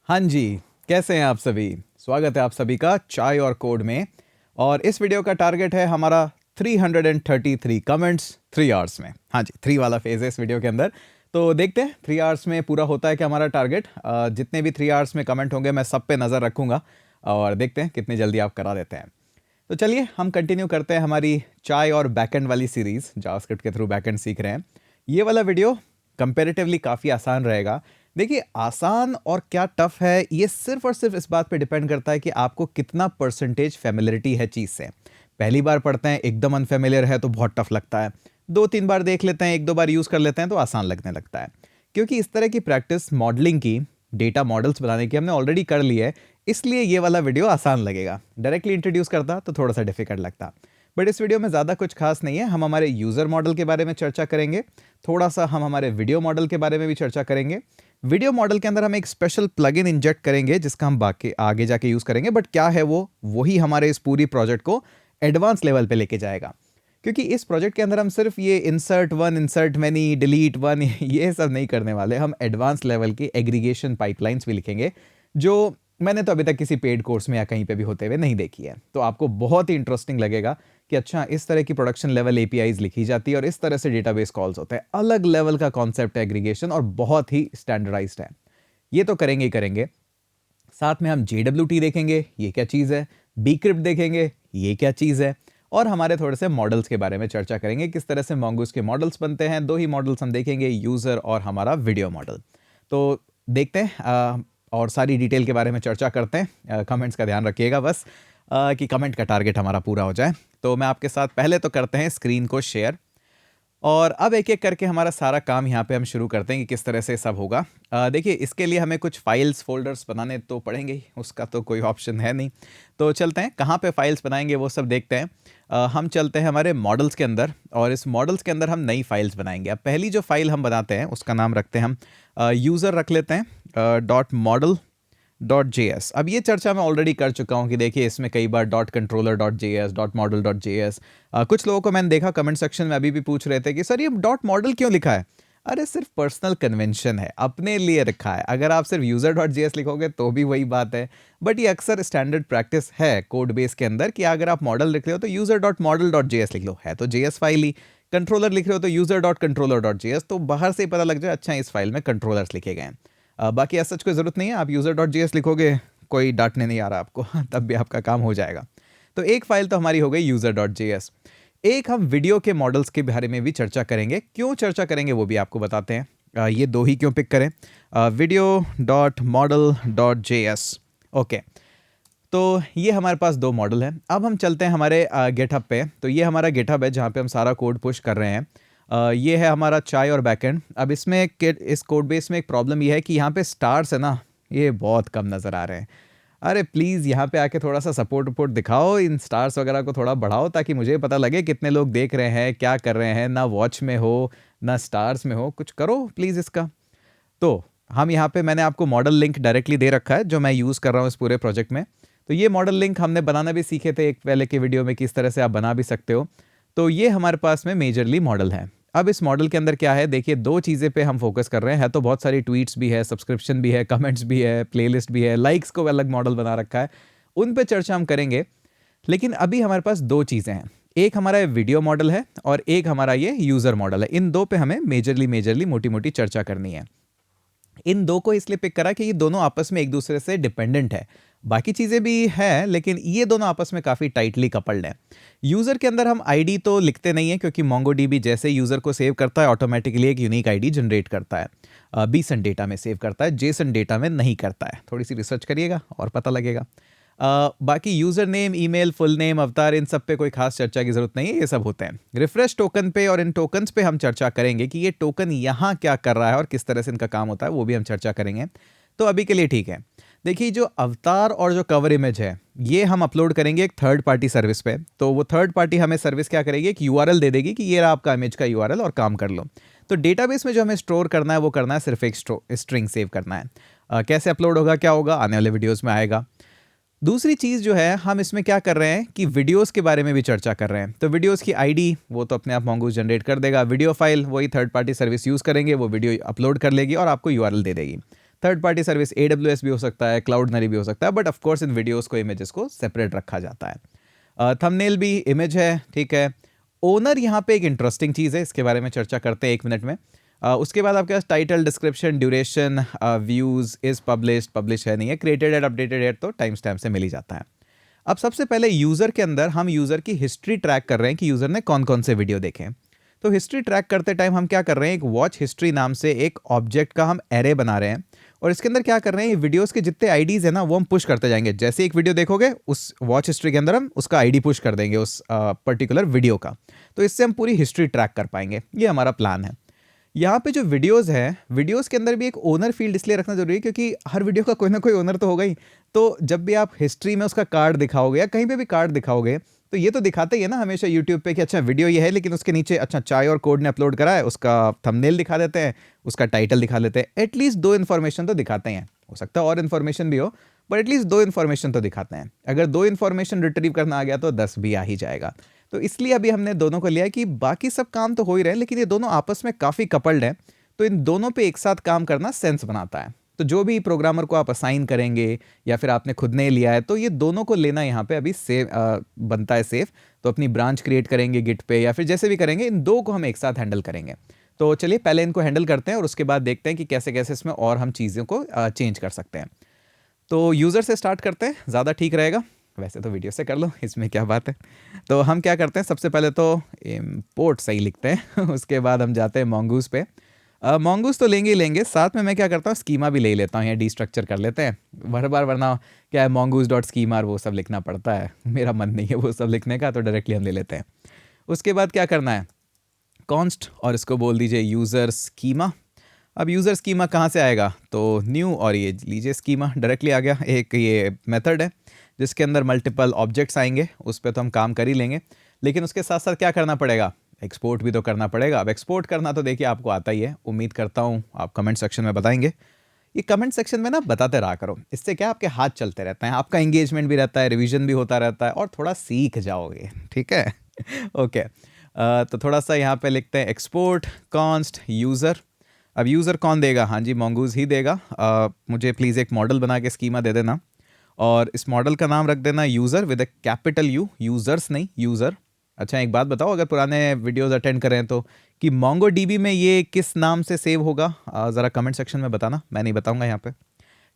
हाँ जी, कैसे हैं आप सभी? स्वागत है आप सभी का चाय और कोड में। और इस वीडियो का टारगेट है हमारा 333 कमेंट्स 3 आवर्स में। हाँ जी, 3 वाला फेज है इस वीडियो के अंदर। तो देखते हैं 3 आवर्स में पूरा होता है कि हमारा टारगेट। जितने भी 3 आवर्स में कमेंट होंगे मैं सब पे नज़र रखूंगा और देखते हैं कितनी जल्दी आप करा देते हैं। तो चलिए हम कंटिन्यू करते हैं हमारी चाय और बैकएंड वाली सीरीज़, जावास्क्रिप्ट के थ्रू बैकएंड सीख रहे हैं। ये वाला वीडियो कंपैरेटिवली काफ़ी आसान रहेगा। देखिए, आसान और क्या टफ है ये सिर्फ और सिर्फ इस बात पे डिपेंड करता है कि आपको कितना परसेंटेज फेमिलियरिटी है चीज़ से। पहली बार पढ़ते हैं एकदम अनफेमिलियर है तो बहुत टफ लगता है। 2-3 बार देख लेते हैं, 1-2 बार यूज़ कर लेते हैं तो आसान लगने लगता है। क्योंकि इस तरह की प्रैक्टिस मॉडलिंग की, डेटा मॉडल्स बनाने की हमने ऑलरेडी कर ली है, इसलिए ये वाला वीडियो आसान लगेगा। डायरेक्टली इंट्रोड्यूस करता तो थोड़ा सा डिफिकल्ट लगता। बट इस वीडियो में ज़्यादा कुछ खास नहीं है। हम हमारे यूज़र मॉडल के बारे में चर्चा करेंगे, थोड़ा सा हम हमारे वीडियो मॉडल के बारे में भी चर्चा करेंगे। वीडियो मॉडल के अंदर हम एक स्पेशल प्लगइन इंजेक्ट करेंगे जिसका हम बाकी आगे जाके यूज़ करेंगे। बट क्या है वो, वही हमारे इस पूरी प्रोजेक्ट को एडवांस लेवल पे लेके जाएगा। क्योंकि इस प्रोजेक्ट के अंदर हम सिर्फ ये insert one, insert many, delete one ये सब नहीं करने वाले। हम एडवांस लेवल की एग्रीगेशन पाइपलाइंस भी लिखेंगे, जो मैंने तो अभी तक किसी पेड कोर्स में या कहीं पे भी होते हुए नहीं देखी है। तो आपको बहुत ही इंटरेस्टिंग लगेगा कि अच्छा, इस तरह की प्रोडक्शन लेवल एपीआईज लिखी जाती है और इस तरह से डेटाबेस कॉल्स होते हैं। अलग लेवल का कॉन्सेप्ट है एग्रीगेशन और बहुत ही स्टैंडर्डाइज्ड है। ये तो करेंगे ही करेंगे। साथ में हम JWT देखेंगे, ये क्या चीज़ है, bcrypt देखेंगे, ये क्या चीज़ है, और हमारे थोड़े से मॉडल्स के बारे में चर्चा करेंगे, किस तरह से mongoose के मॉडल्स बनते हैं। 2 ही मॉडल्स हम देखेंगे, यूज़र और हमारा वीडियो मॉडल। तो देखते हैं और सारी डिटेल के बारे में चर्चा करते हैं। कमेंट्स का ध्यान रखिएगा बस, कि कमेंट का टारगेट हमारा पूरा हो जाए। तो मैं आपके साथ पहले तो करते हैं स्क्रीन को शेयर, और अब एक एक करके हमारा सारा काम यहाँ पे हम शुरू करते हैं कि किस तरह से सब होगा। देखिए, इसके लिए हमें कुछ फाइल्स फोल्डर्स बनाने तो पड़ेंगे ही, उसका तो कोई ऑप्शन है नहीं। तो चलते हैं कहाँ पे फाइल्स बनाएंगे वो सब देखते हैं। हम चलते हैं हमारे मॉडल्स के अंदर, और इस मॉडल्स के अंदर हम नई फाइल्स बनाएंगे। अब पहली जो फाइल हम बनाते हैं उसका नाम रखते हैं हम यूज़र रख लेते हैं .model.js। अब ये चर्चा मैं ऑलरेडी कर चुका हूँ कि देखिए इसमें कई बार .controller.js, .model.js। कुछ लोगों को मैंने देखा कमेंट सेक्शन में अभी भी पूछ रहे थे कि सर ये .model क्यों लिखा है। अरे सिर्फ पर्सनल कन्वेंशन है, अपने लिए रखा है। अगर आप सिर्फ user.js लिखोगे तो भी वही बात है। बट ये अक्सर स्टैंडर्ड प्रैक्टिस है कोड बेस के अंदर कि अगर आप मॉडल लिख रहे हो तो user.model.js लिख लो, है तो JS फाइल ही। कंट्रोलर लिख रहे हो तो user.controller.js, तो बाहर से ही पता लग जाए अच्छा इस फाइल में कंट्रोलर्स लिखे गए हैं। बाकी ऐसा कोई ज़रूरत नहीं है, आप user.js लिखोगे, कोई डांटने नहीं आ रहा आपको तब भी आपका काम हो जाएगा। तो एक फाइल तो हमारी हो गई user.js। एक हम वीडियो के मॉडल्स के बारे में भी चर्चा करेंगे। क्यों चर्चा करेंगे वो भी आपको बताते हैं। ये 2 ही क्यों पिक करें, video.model.js। ओके, तो ये हमारे पास 2 मॉडल हैं। अब हम चलते हैं हमारे गिटहब पे। तो ये हमारा गिटहब है जहाँ पे हम सारा कोड पुश कर रहे हैं। ये है हमारा चाय और बैकएंड। अब इसमें इस कोड बेस में एक प्रॉब्लम ये है कि यहाँ पे स्टार्स है ना, ये बहुत कम नज़र आ रहे हैं। अरे प्लीज़ यहाँ पे आके थोड़ा सा सपोर्ट वपोर्ट दिखाओ, इन स्टार्स वगैरह को थोड़ा बढ़ाओ ताकि मुझे पता लगे कितने लोग देख रहे हैं, क्या कर रहे हैं। ना वॉच में हो ना स्टार्स में हो, कुछ करो प्लीज़ इसका। तो हम यहाँ पे, मैंने आपको मॉडल लिंक डायरेक्टली दे रखा है जो मैं यूज़ कर रहा हूँ इस पूरे प्रोजेक्ट में। तो ये मॉडल लिंक हमने बनाना भी सीखे थे एक पहले के वीडियो में, किस तरह से आप बना भी सकते हो। तो ये हमारे पास में मेजरली मॉडल है। अब इस मॉडल के अंदर क्या है, देखिए 2 चीज़ें पे हम फोकस कर रहे हैं। है तो बहुत सारी ट्वीट्स भी है, सब्सक्रिप्शन भी है, कमेंट्स भी है, प्लेलिस्ट भी है, लाइक्स को अलग मॉडल बना रखा है, उन पे चर्चा हम करेंगे। लेकिन अभी हमारे पास 2 चीज़ें हैं, एक हमारा वीडियो मॉडल है और एक हमारा ये यूज़र मॉडल है। इन 2 पे हमें मेजरली मोटी मोटी चर्चा करनी है। इन 2 को इसलिए पिक करा कि ये दोनों आपस में एक दूसरे से डिपेंडेंट है। बाकी चीज़ें भी हैं लेकिन ये दोनों आपस में काफ़ी टाइटली कपल्ड हैं। यूज़र के अंदर हम आईडी तो लिखते नहीं है क्योंकि MongoDB जैसे यूज़र को सेव करता है ऑटोमेटिकली एक यूनिक आईडी जनरेट करता है। बीसन डेटा में सेव करता है, जेसन डेटा में नहीं करता है। थोड़ी सी रिसर्च करिएगा और पता लगेगा। बाकी user name, email, full name, अवतार, इन सब पे कोई खास चर्चा की ज़रूरत नहीं है, ये सब होते हैं। रिफ्रेश टोकन पे और इन टोकन्स पे हम चर्चा करेंगे कि ये टोकन यहाँ क्या कर रहा है और किस तरह से इनका काम होता है, वो भी हम चर्चा करेंगे। तो अभी के लिए ठीक है। देखिए, जो अवतार और जो कवर इमेज है ये हम अपलोड करेंगे एक थर्ड पार्टी सर्विस पे। तो वो थर्ड पार्टी हमें सर्विस क्या करेगी, एक यूआरएल दे देगी कि ये रहा आपका इमेज का यूआरएल और काम कर लो। तो डेटाबेस में जो हमें स्टोर करना है वो करना है सिर्फ एक स्ट्रिंग सेव करना है। कैसे अपलोड होगा, क्या होगा, आने वाले वीडियोज़ में आएगा। दूसरी चीज़ जो है, हम इसमें क्या कर रहे हैं कि वीडियोस के बारे में भी चर्चा कर रहे हैं। तो वीडियोस की आईडी वो तो अपने आप mongoose जनरेट कर देगा। वीडियो फाइल वही थर्ड पार्टी सर्विस यूज़ करेंगे, वो वीडियो अपलोड कर लेगी और आपको यूआरएल दे देगी। थर्ड पार्टी सर्विस AWS भी हो सकता है, क्लाउडनरी भी हो सकता है, but of course in videos को, इमेजेस को सेपरेट रखा जाता है। थंबनेल भी इमेज है, ठीक है। ओनर यहाँ पे एक इंटरेस्टिंग चीज़ है, इसके बारे में चर्चा करते हैं 1 मिनट में। उसके बाद आपके पास title, description, duration, views, is published, publish है नहीं है, क्रिएटेड एट, अपडेटेड एट, तो टाइम स्टैम्प से मिल ही जाता है। अब सबसे पहले यूज़र के अंदर हम यूज़र की हिस्ट्री ट्रैक कर रहे हैं कि यूज़र ने कौन कौन से वीडियो देखे हैं। तो हिस्ट्री ट्रैक करते टाइम हम क्या कर रहे हैं, एक वॉच हिस्ट्री नाम से एक ऑब्जेक्ट का हम एरे बना रहे हैं, और इसके अंदर क्या कर रहे हैं, ये वीडियोस के जितने आईडीज है ना वो हम पुश करते जाएंगे। जैसे एक वीडियो देखोगे उस वॉच हिस्ट्री के अंदर हम उसका आईडी पुश कर देंगे उस पर्टिकुलर वीडियो का, तो इससे हम पूरी हिस्ट्री ट्रैक कर पाएंगे। ये हमारा प्लान है। यहाँ पे जो वीडियोस है, वीडियोस के अंदर भी एक ओनर फील्ड इसलिए रखना जरूरी है क्योंकि हर वीडियो का कोई ना कोई ओनर तो होगा ही। तो जब भी आप हिस्ट्री में उसका कार्ड दिखाओगे या कहीं पे भी कार्ड दिखाओगे, तो ये तो दिखाते ही है ना हमेशा यूट्यूब पे कि अच्छा वीडियो ये है, लेकिन उसके नीचे अच्छा चाय और कोड ने अपलोड करा है, उसका थंबनेल दिखा देते हैं, उसका टाइटल दिखा देते हैं। एटलीस्ट 2 इन्फॉर्मेशन तो दिखाते हैं, हो सकता है और इन्फॉर्मेशन भी हो, बट एटलीस्ट 2 इन्फॉर्मेशन तो दिखाते हैं। अगर 2 इन्फॉर्मेशन रिट्रीव करना आ गया तो 10 भी आ ही जाएगा। तो इसलिए अभी हमने दोनों को लिया है कि बाकी सब काम तो हो ही रहे हैं, लेकिन ये दोनों आपस में काफ़ी कपल्ड हैं, तो इन दोनों पे एक साथ काम करना सेंस बनाता है। तो जो भी प्रोग्रामर को आप असाइन करेंगे या फिर आपने खुद ने लिया है, तो ये दोनों को लेना यहाँ पे अभी सेफ बनता है सेफ। तो अपनी ब्रांच क्रिएट करेंगे गिट पे या फिर जैसे भी करेंगे, इन 2 को हम एक साथ हैंडल करेंगे। तो चलिए पहले इनको हैंडल करते हैं और उसके बाद देखते हैं कि कैसे कैसे इसमें और हम चीज़ों को चेंज कर सकते हैं। तो यूज़र से स्टार्ट करते हैं, ज़्यादा ठीक रहेगा। वैसे तो वीडियो से कर लो, इसमें क्या बात है। तो हम क्या करते हैं, सबसे पहले तो इम्पोर्ट सही लिखते हैं उसके बाद हम जाते हैं mongoose पे। mongoose तो लेंगे ही लेंगे, साथ में मैं क्या करता हूँ, स्कीमा भी ले लेता हूँ, या डीस्ट्रक्चर कर लेते हैं बार बार, वरना क्या है mongoose.schema और वो सब लिखना पड़ता है, मेरा मन नहीं है वो सब लिखने का, तो डायरेक्टली हम ले लेते हैं। उसके बाद क्या करना है, कॉन्स्ट, और इसको बोल दीजिए यूज़र स्कीमा। अब यूज़र स्कीमा कहाँ से आएगा, तो न्यू, और ये लीजिए स्कीमा डायरेक्टली आ गया। एक ये मेथड है जिसके अंदर मल्टीपल ऑब्जेक्ट्स आएंगे, उस पर तो हम काम कर ही लेंगे, लेकिन उसके साथ साथ क्या करना पड़ेगा, एक्सपोर्ट भी तो करना पड़ेगा। अब एक्सपोर्ट करना तो देखिए आपको आता ही है, उम्मीद करता हूँ आप कमेंट सेक्शन में बताएंगे। ये कमेंट सेक्शन में ना बताते रहा करो, इससे क्या आपके हाथ चलते रहते हैं, आपका एंगेजमेंट भी रहता है, रिवीजन भी होता रहता है, और थोड़ा सीख जाओगे, ठीक है ओके। तो थोड़ा सा यहाँ पे लिखते हैं एक्सपोर्ट कॉन्स्ट यूज़र। अब यूज़र कौन देगा, हाँ जी mongoose ही देगा। मुझे प्लीज़ एक मॉडल बना के स्कीमा दे देना, और इस मॉडल का नाम रख देना user with a capital you, users नहीं, यूज़र। अच्छा एक बात बताओ, अगर पुराने वीडियोस अटेंड करें तो कि MongoDB में ये किस नाम से सेव होगा, ज़रा कमेंट सेक्शन में बताना, मैं नहीं बताऊंगा यहाँ पे।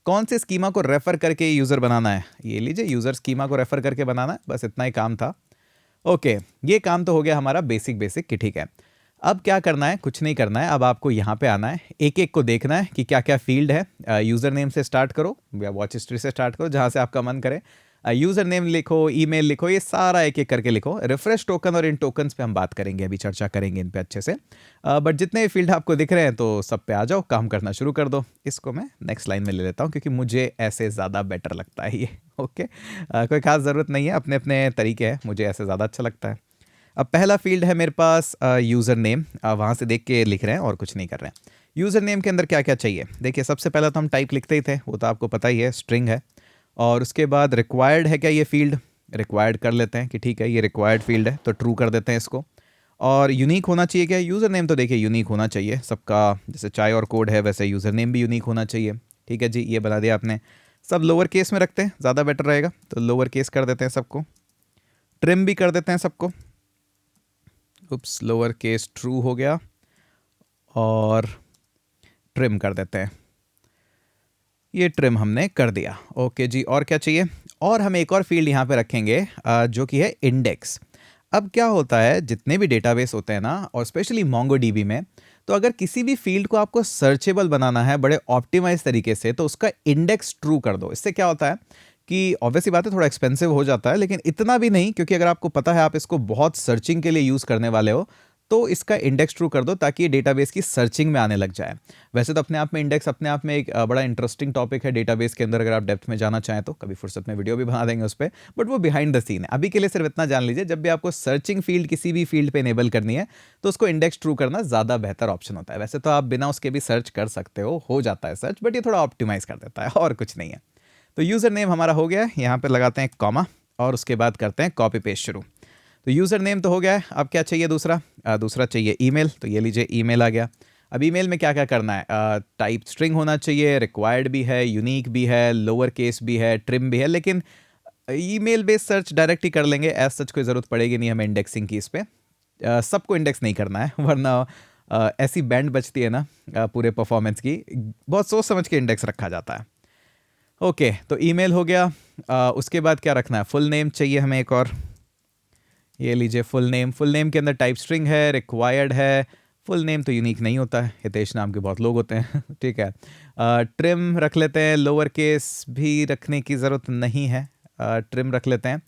कौन से स्कीमा को रेफ़र करके यूज़र बनाना है, ये लीजिए यूज़र स्कीमा को रेफ़र करके बनाना है, बस इतना ही काम था। ओके, ये काम तो हो गया हमारा बेसिक कि ठीक है। अब क्या करना है, कुछ नहीं करना है, अब आपको यहाँ पे आना है, एक एक को देखना है कि क्या क्या फील्ड है। यूज़र नेम से स्टार्ट करो या वॉच हिस्ट्री से स्टार्ट करो, जहाँ से आपका मन करे। यूज़र नेम लिखो, ईमेल लिखो, ये सारा एक एक करके लिखो। रिफ्रेश टोकन और इन टोकन्स पे हम बात करेंगे, अभी चर्चा करेंगे इन पे अच्छे से। बट जितने भी फील्ड आपको दिख रहे हैं तो सब पे आ जाओ, काम करना शुरू कर दो। इसको मैं नेक्स्ट लाइन में ले लेता हूँ क्योंकि मुझे ऐसे ज़्यादा बेटर लगता है ये ओके। कोई खास ज़रूरत नहीं है, अपने अपने तरीके हैं, मुझे ऐसे ज़्यादा अच्छा लगता है। अब पहला फील्ड है मेरे पास यूज़र नेम, वहाँ से देख के लिख रहे हैं और कुछ नहीं कर रहे हैं। यूज़र नेम के अंदर क्या क्या चाहिए, देखिए सबसे पहला तो हम टाइप लिखते ही थे, वो तो आपको पता ही है, स्ट्रिंग है। और उसके बाद रिक्वायर्ड है क्या ये फील्ड, रिक्वायर्ड कर लेते हैं कि ठीक है ये रिक्वायर्ड फील्ड है, तो ट्रू कर देते हैं इसको। और यूनिक होना चाहिए क्या, यूज़र नेम तो देखिए यूनिक होना चाहिए सबका, जैसे चाय और कोड है वैसे यूज़र नेम भी यूनिक होना चाहिए। ठीक है जी, ये बना दिया आपने। सब लोअर केस में रखते हैं, ज़्यादा बेटर रहेगा, तो लोअर केस कर देते हैं सबको। ट्रिम भी कर देते हैं सबको, उप्स लोअर केस ट्रू हो गया, और ट्रिम कर देते हैं, ये ट्रिम हमने कर दिया। ओके जी, और क्या चाहिए, और हम एक और फील्ड यहाँ पे रखेंगे जो कि है इंडेक्स। अब क्या होता है, जितने भी डेटाबेस होते हैं ना, और स्पेशली MongoDB में, तो अगर किसी भी फील्ड को आपको सर्चेबल बनाना है बड़े ऑप्टिमाइज तरीके से, तो उसका इंडेक्स ट्रू कर दो। इससे क्या होता है कि ऑब्वियसली बात है थोड़ा एक्सपेंसिव हो जाता है, लेकिन इतना भी नहीं, क्योंकि अगर आपको पता है आप इसको बहुत सर्चिंग के लिए यूज़ करने वाले हो, तो इसका इंडेक्स ट्रू कर दो ताकि ये डेटाबेस की सर्चिंग में आने लग जाए। वैसे तो अपने आप में इंडेक्स अपने आप में एक बड़ा इंटरेस्टिंग टॉपिक है डेटाबेस के अंदर, अगर आप डेप्थ में जाना चाहें तो कभी फुर्सत में वीडियो भी बना देंगे उस पर, बट वो बिहाइंड द सीन है। अभी के लिए सिर्फ इतना जान लीजिए, जब भी आपको सर्चिंग फील्ड किसी भी फील्ड पे इनेबल करनी है, तो उसको इंडेक्स ट्रू करना ज़्यादा बेहतर ऑप्शन होता है। वैसे तो आप बिना उसके भी सर्च कर सकते हो जाता है सर्च, बट ये थोड़ा ऑप्टिमाइज कर देता है, और कुछ नहीं है। तो यूज़र नेम हमारा हो गया है, यहाँ पे लगाते हैं कॉमा, और उसके बाद करते हैं कॉपी पेस्ट शुरू। तो यूज़र नेम तो हो गया है, अब क्या चाहिए दूसरा, दूसरा चाहिए ईमेल, तो ये लीजिए ईमेल आ गया। अब ईमेल में क्या क्या करना है, टाइप स्ट्रिंग होना चाहिए, रिक्वायर्ड भी है, यूनिक भी है, लोअर केस भी है, ट्रिम भी है, लेकिन ईमेल बेस्ड सर्च डायरेक्ट ही कर लेंगे, एज सच कोई ज़रूरत पड़ेगी नहीं हमें इंडेक्सिंग की इस पर। सबको इंडेक्स नहीं करना है वरना ऐसी बैंड बचती है ना पूरे परफॉर्मेंस की, बहुत सोच समझ के इंडेक्स रखा जाता है। ओके, तो ईमेल हो गया। उसके बाद क्या रखना है, फुल नेम चाहिए हमें एक और, ये लीजिए फुल नेम। फुल नेम के अंदर टाइप स्ट्रिंग है, रिक्वायर्ड है। फुल नेम तो यूनिक नहीं होता है, हितेश नाम के बहुत लोग होते हैं ठीक है। ट्रिम रख लेते हैं, लोअर केस भी रखने की ज़रूरत नहीं है, ट्रिम रख लेते हैं।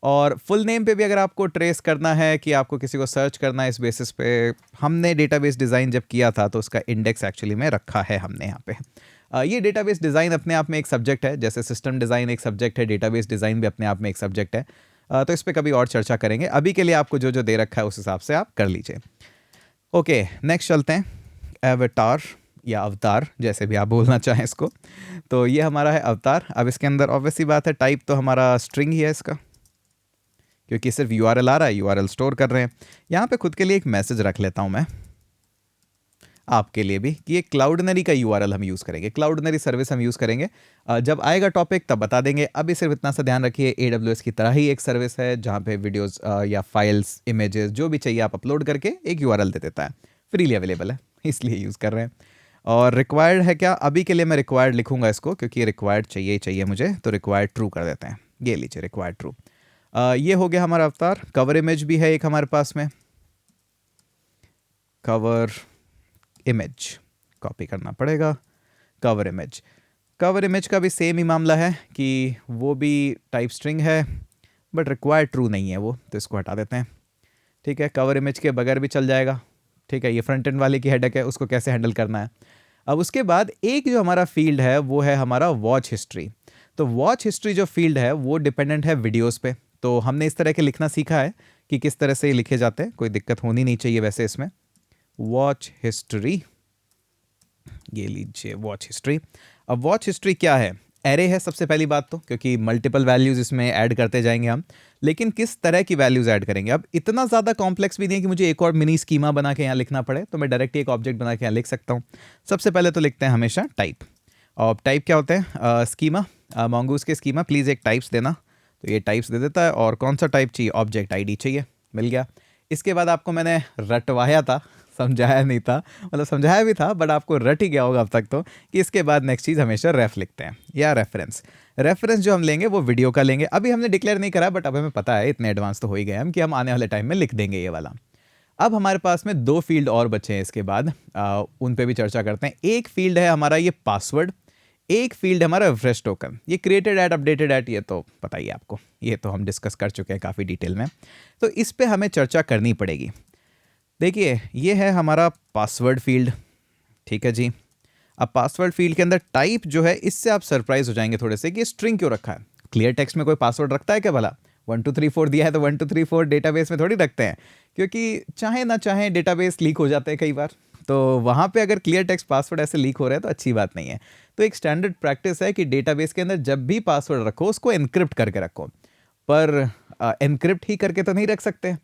और फुल नेम पे भी अगर आपको ट्रेस करना है कि आपको किसी को सर्च करना है, इस बेसिस पे हमने डेटाबेस डिज़ाइन जब किया था तो उसका इंडेक्स एक्चुअली में रखा है हमने यहाँ पे। ये डेटाबेस डिज़ाइन अपने आप में एक सब्जेक्ट है, जैसे सिस्टम डिज़ाइन एक सब्जेक्ट है, डेटाबेस डिज़ाइन भी अपने आप में एक सब्जेक्ट है। तो इस पर कभी और चर्चा करेंगे, अभी के लिए आपको जो जो दे रखा है उस हिसाब से आप कर लीजिए। ओके, नेक्स्ट चलते हैं, एवतार या अवतार जैसे भी आप बोलना चाहें इसको। तो ये हमारा है अवतार। अब इसके अंदर ऑब्वियसली बात है, टाइप तो हमारा स्ट्रिंग ही है इसका, क्योंकि सिर्फ URL आ रहा है, URL स्टोर कर रहे हैं। यहाँ पे खुद के लिए एक मैसेज रख लेता हूँ मैं, आपके लिए भी, कि ये क्लाउडनरी का URL हम यूज़ करेंगे, क्लाउडनरी सर्विस हम यूज़ करेंगे। जब आएगा टॉपिक तब बता देंगे, अभी सिर्फ इतना सा ध्यान रखिए, AWS की तरह ही एक सर्विस है जहाँ पे वीडियोस या फाइल्स, इमेजेस जो भी चाहिए आप अपलोड करके एक URL दे देता है, फ्रीली अवेलेबल है, इसलिए यूज़ कर रहे हैं। और रिक्वायर्ड है क्या, अभी के लिए मैं रिक्वायर्ड लिखूंगा इसको, क्योंकि रिक्वायर्ड चाहिए ही चाहिए मुझे, तो रिक्वायर्ड ट्रू कर देते हैं। ये लीजिए रिक्वायर्ड ट्रू। ये हो गया हमारा अवतार। कवर इमेज भी है एक हमारे पास में, कवर इमेज कॉपी करना पड़ेगा, कवर इमेज। कवर इमेज का भी सेम ही मामला है कि वो भी टाइप स्ट्रिंग है, बट रिक्वायर्ड ट्रू नहीं है वो, तो इसको हटा देते हैं। ठीक है, कवर इमेज के बगैर भी चल जाएगा। ठीक है, ये फ्रंट एंड वाले की हेडक है, उसको कैसे हैंडल करना है। अब उसके बाद एक जो हमारा फील्ड है वो है हमारा वॉच हिस्ट्री। तो वॉच हिस्ट्री जो फील्ड है वो डिपेंडेंट है वीडियोस पे। तो हमने इस तरह के लिखना सीखा है कि किस तरह से लिखे जाते हैं, कोई दिक्कत होनी नहीं चाहिए वैसे इसमें। वॉच हिस्ट्री, ये लीजिए वॉच हिस्ट्री। अब वॉच हिस्ट्री क्या है, एरे है सबसे पहली बात तो, क्योंकि मल्टीपल वैल्यूज़ इसमें ऐड करते जाएंगे हम, लेकिन किस तरह की वैल्यूज़ ऐड करेंगे। अब इतना ज़्यादा कॉम्प्लेक्स भी नहीं है कि मुझे एक और मिनी स्कीमा बना के यहाँ लिखना पड़े, तो मैं डायरेक्ट एक ऑब्जेक्ट बना के यहाँ लिख सकता हूँ। सबसे पहले तो लिखते हैं हमेशा टाइप। और टाइप क्या होता है, स्कीमा, mongoose के स्कीमा, प्लीज़ एक टाइप्स देना, तो ये टाइप्स दे देता है। और कौन सा टाइप चाहिए, ऑब्जेक्ट ID चाहिए, मिल गया। इसके बाद आपको मैंने रटवाया था, समझाया नहीं था, मतलब समझाया भी था बट आपको रट ही गया होगा अब तक तो, कि इसके बाद नेक्स्ट चीज़ हमेशा रेफ लिखते हैं या रेफरेंस। रेफरेंस जो हम लेंगे वो वीडियो का लेंगे, अभी हमने डिक्लेयर नहीं करा, बट अब हमें पता है, इतने एडवांस तो हो ही गए हम कि हम आने वाले टाइम में लिख देंगे ये वाला। अब हमारे पास में 2 फील्ड और बचे हैं इसके बाद, उन पे भी चर्चा करते हैं। एक फील्ड है हमारा ये पासवर्ड, एक फील्ड है हमारा रिफ्रेश टोकन। ये क्रिएटेड एट, अपडेटेड एट, ये तो पता ही है आपको, ये तो हम डिस्कस कर चुके हैं काफ़ी डिटेल में, तो इस पे हमें चर्चा करनी पड़ेगी। देखिए ये है हमारा पासवर्ड फील्ड, ठीक है जी। अब पासवर्ड फील्ड के अंदर टाइप जो है, इससे आप सरप्राइज हो जाएंगे थोड़े से कि स्ट्रिंग क्यों रखा है। क्लियर टेक्स्ट में कोई पासवर्ड रखता है क्या भला, 1 2 3 4 दिया है तो 1 2 3 4 डेटाबेस में थोड़ी रखते हैं, क्योंकि चाहे ना चाहे डेटाबेस लीक हो जाते हैं कई बार, तो वहाँ पे अगर क्लियर टेक्स्ट पासवर्ड ऐसे लीक हो रहे हैं तो अच्छी बात नहीं है। तो एक स्टैंडर्ड प्रैक्टिस है कि डेटाबेस के अंदर जब भी पासवर्ड रखो उसको एनक्रिप्ट करके रखो, पर एनक्रिप्ट ही करके तो नहीं रख सकते,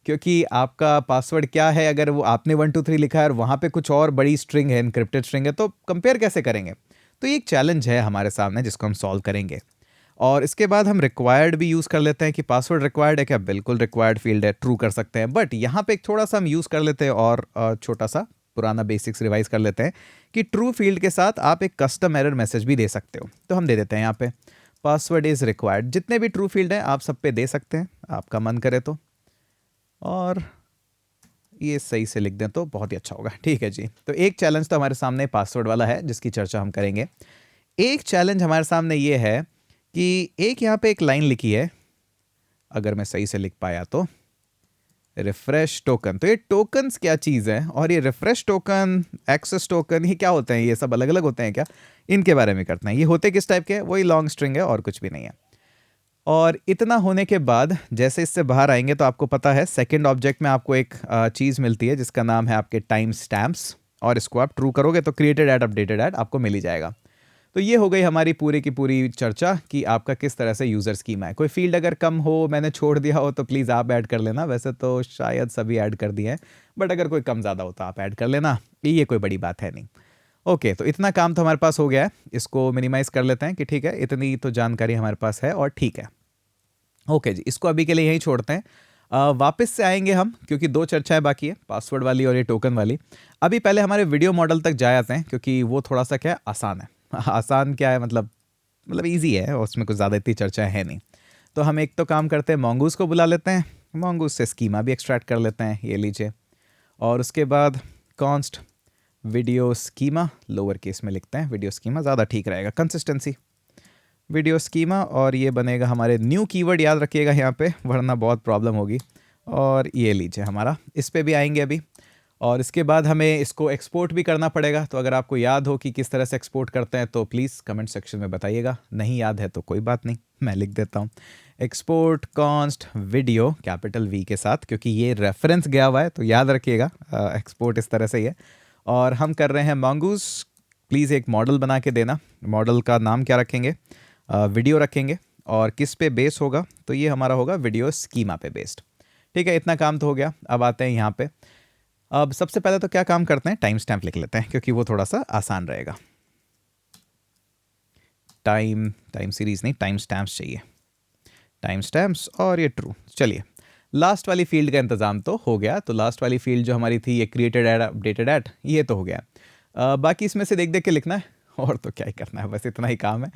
क्योंकि आपका पासवर्ड क्या है, अगर वो आपने 1 2 3 लिखा है और वहाँ पे कुछ और बड़ी स्ट्रिंग है, एनक्रिप्टेड स्ट्रिंग है, तो कंपेयर कैसे करेंगे। तो ये एक चैलेंज है हमारे सामने जिसको हम सॉल्व करेंगे। और इसके बाद हम रिक्वायर्ड भी यूज़ कर लेते हैं कि पासवर्ड रिक्वायर्ड है क्या, बिल्कुल रिक्वायर्ड फील्ड है, ट्रू कर सकते हैं। बट यहाँ पे एक थोड़ा सा हम यूज़ कर लेते हैं और छोटा सा पुराना बेसिक्स रिवाइज कर लेते हैं कि ट्रू फील्ड के साथ आप एक कस्टम एरर मैसेज भी दे सकते हो, तो हम दे देते हैं यहाँ पे पासवर्ड इज़ रिक्वायर्ड। जितने भी ट्रू फील्ड हैं आप सब पे दे सकते हैं, आपका मन करे तो, और ये सही से लिख दें तो बहुत ही अच्छा होगा। ठीक है जी, तो एक चैलेंज तो हमारे सामने पासवर्ड वाला है जिसकी चर्चा हम करेंगे। एक चैलेंज हमारे सामने ये है कि एक यहाँ पे एक लाइन लिखी है, अगर मैं सही से लिख पाया तो, रिफ्रेश टोकन। तो ये टोकन्स क्या चीज़ है, और ये रिफ्रेश टोकन, एक्सेस टोकन, ये क्या होते हैं, ये सब अलग अलग होते हैं क्या, इनके बारे में करते हैं। ये होते किस टाइप के हैं, वही लॉन्ग स्ट्रिंग है और कुछ भी नहीं है। और इतना होने के बाद जैसे इससे बाहर आएंगे तो आपको पता है सेकंड ऑब्जेक्ट में आपको एक चीज़ मिलती है जिसका नाम है आपके टाइम स्टैम्प्स, और इसको आप ट्रू करोगे तो क्रिएटेड एट, अपडेटेड एट आपको मिल ही जाएगा। तो ये हो गई हमारी पूरी की पूरी चर्चा कि आपका किस तरह से यूज़र स्कीमा है। कोई फील्ड अगर कम हो, मैंने छोड़ दिया हो, तो प्लीज़ आप ऐड कर लेना। वैसे तो शायद सभी ऐड कर दिए हैं, बट अगर कोई कम ज़्यादा हो तो आप ऐड कर लेना, ये कोई बड़ी बात है नहीं। ओके, तो इतना काम तो हमारे पास हो गया है। इसको मिनिमाइज़ कर लेते हैं कि ठीक है, इतनी तो जानकारी हमारे पास है और ठीक है। ओके जी, इसको अभी के लिए यहीं छोड़ते हैं। वापस से आएंगे हम, क्योंकि दो चर्चाएं बाकी है, पासवर्ड वाली और ये टोकन वाली। अभी पहले हमारे वीडियो मॉडल तक जा आते हैं, क्योंकि वो थोड़ा सा क्या है, आसान है। आसान क्या है, मतलब ईजी है, उसमें कुछ ज़्यादा इतनी चर्चाएं है नहीं। तो हम एक तो काम करते हैं, mongoose को बुला लेते हैं, mongoose से स्कीमा भी एक्सट्रैक्ट कर लेते हैं, ये लीजिए। और उसके बाद const video schema, lower case में लिखते हैं, वीडियो स्कीमा ज़्यादा ठीक रहेगा, कंसिस्टेंसी वीडियो स्कीमा। और ये बनेगा हमारे न्यू कीवर्ड, याद रखिएगा यहाँ पे, वरना बहुत प्रॉब्लम होगी। और ये लीजिए हमारा, इस पे भी आएंगे अभी। और इसके बाद हमें इसको एक्सपोर्ट भी करना पड़ेगा। तो अगर आपको याद हो कि किस तरह से एक्सपोर्ट करते हैं तो प्लीज़ कमेंट सेक्शन में बताइएगा। नहीं याद है तो कोई बात नहीं, मैं लिख देता हूँ, export const video capital V के साथ, क्योंकि ये रेफरेंस गया हुआ है तो याद रखिएगा, एक्सपोर्ट इस तरह से ही है। और हम कर रहे हैं mongoose, प्लीज़ एक मॉडल बना के देना। मॉडल का नाम क्या रखेंगे, वीडियो रखेंगे। और किस पे बेस होगा, तो ये हमारा होगा वीडियो स्कीमा पे बेस्ड। ठीक है, इतना काम तो हो गया। अब आते हैं यहाँ पे। अब सबसे पहले तो क्या काम करते हैं, टाइम स्टैम्प लिख लेते हैं, क्योंकि वो थोड़ा सा आसान रहेगा। टाइम सीरीज नहीं, टाइम स्टैम्प्स चाहिए, टाइम स्टैम्प्स। और ये ट्रू। चलिए, लास्ट वाली फील्ड का इंतजाम तो हो गया। तो लास्ट वाली फील्ड जो हमारी थी, ये क्रिएटेड एट अपडेटेड एट, ये तो हो गया। बाकी इसमें से देख देख के लिखना है, और तो क्या ही करना है, बस इतना ही काम है।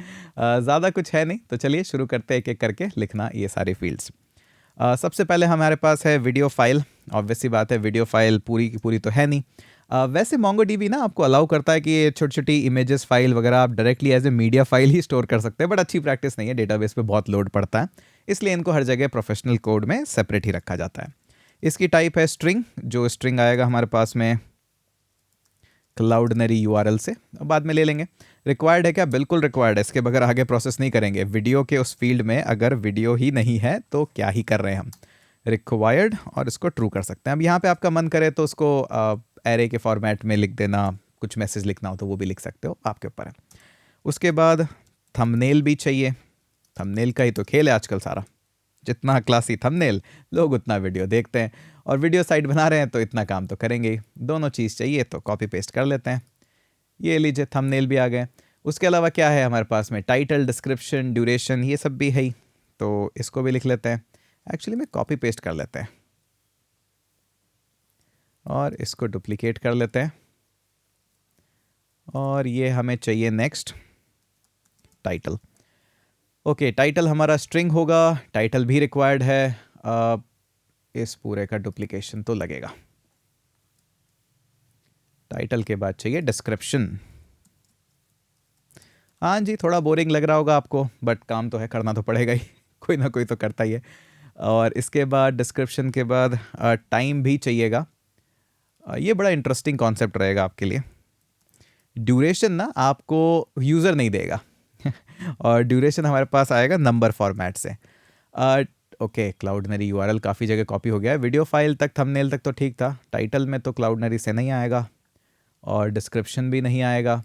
ज़्यादा कुछ है नहीं। तो चलिए शुरू करते हैं एक एक करके लिखना ये सारी फील्ड्स। सबसे पहले हमारे पास है वीडियो फाइल। ऑब्वियस सी बात है, वीडियो फाइल पूरी की पूरी तो है नहीं। वैसे MongoDB ना आपको अलाउ करता है कि ये छोटी छोटी इमेजेस फाइल वगैरह आप directly as a media file ही स्टोर कर सकते हैं, बट अच्छी प्रैक्टिस नहीं है, डेटाबेस पे बहुत लोड पड़ता है, इसलिए इनको हर जगह प्रोफेशनल कोड में सेपरेट ही रखा जाता है। इसकी टाइप है स्ट्रिंग, जो स्ट्रिंग आएगा हमारे पास में क्लाउडनरी URL से, बाद में ले लेंगे। रिक्वायर्ड है क्या, बिल्कुल रिक्वायर्ड है, इसके बगैर आगे प्रोसेस नहीं करेंगे। वीडियो के उस फील्ड में अगर वीडियो ही नहीं है तो क्या ही कर रहे हैं हम, रिक्वायर्ड, और इसको ट्रू कर सकते हैं। अब यहाँ पे आपका मन करे तो उसको एरे के फॉर्मेट में लिख देना, कुछ मैसेज लिखना हो तो वो भी लिख सकते हो, आपके ऊपर है। उसके बाद थंबनेल भी चाहिए, थंबनेल का ही तो खेल है आजकल सारा, जितना क्लासी थंबनेल लोग उतना वीडियो देखते हैं, और वीडियो साइट बना रहे हैं तो इतना काम तो करेंगे ही। दोनों चीज़ चाहिए तो कॉपी पेस्ट कर लेते हैं, ये लीजिए थंबनेल भी आ गए। उसके अलावा क्या है हमारे पास में, टाइटल, डिस्क्रिप्शन, ड्यूरेशन, ये सब भी है ही, तो इसको भी लिख लेते हैं। एक्चुअली में कॉपी पेस्ट कर लेते हैं और इसको डुप्लीकेट कर लेते हैं। और ये हमें चाहिए नेक्स्ट टाइटल। ओके, टाइटल हमारा स्ट्रिंग होगा, टाइटल भी रिक्वायर्ड है। इस पूरे का डुप्लीकेशन तो लगेगा। टाइटल के बाद चाहिए डिस्क्रिप्शन। हाँ जी, थोड़ा बोरिंग लग रहा होगा आपको, बट काम तो है, करना तो पड़ेगा ही कोई ना कोई तो करता ही है। और इसके बाद डिस्क्रिप्शन के बाद टाइम भी चाहिएगा। ये बड़ा इंटरेस्टिंग कॉन्सेप्ट रहेगा आपके लिए। ड्यूरेशन ना आपको यूज़र नहीं देगा और ड्यूरेशन हमारे पास आएगा नंबर फॉर्मेट से। ओके, क्लाउडनरी URL काफ़ी जगह कॉपी हो गया है। वीडियो फाइल तक, थंबनेल तक तो ठीक था, टाइटल में तो क्लाउडनरी से नहीं आएगा और डिस्क्रिप्शन भी नहीं आएगा।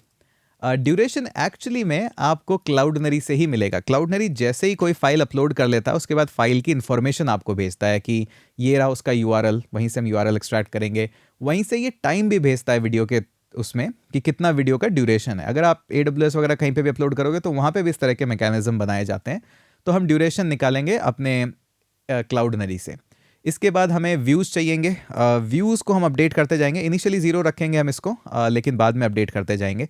ड्यूरेशन एक्चुअली में आपको क्लाउडनरी से ही मिलेगा। क्लाउडनरी जैसे ही कोई फाइल अपलोड कर लेता है, उसके बाद फाइल की इन्फॉर्मेशन आपको भेजता है कि ये रहा उसका URL, वहीं से हम URL एक्सट्रैक्ट करेंगे। वहीं से ये टाइम भी भेजता है वीडियो के उसमें कि कितना वीडियो का ड्यूरेशन है। अगर आप AWS वगैरह कहीं पे भी अपलोड करोगे तो वहाँ पे भी इस तरह के मैकेनिज्म बनाए जाते हैं। तो हम ड्यूरेशन निकालेंगे अपने क्लाउडनरी से। इसके बाद हमें व्यूज़ चाहिएंगे। व्यूज़ को हम अपडेट करते जाएंगे, इनिशियली 0 रखेंगे हम इसको, लेकिन बाद में अपडेट करते जाएंगे।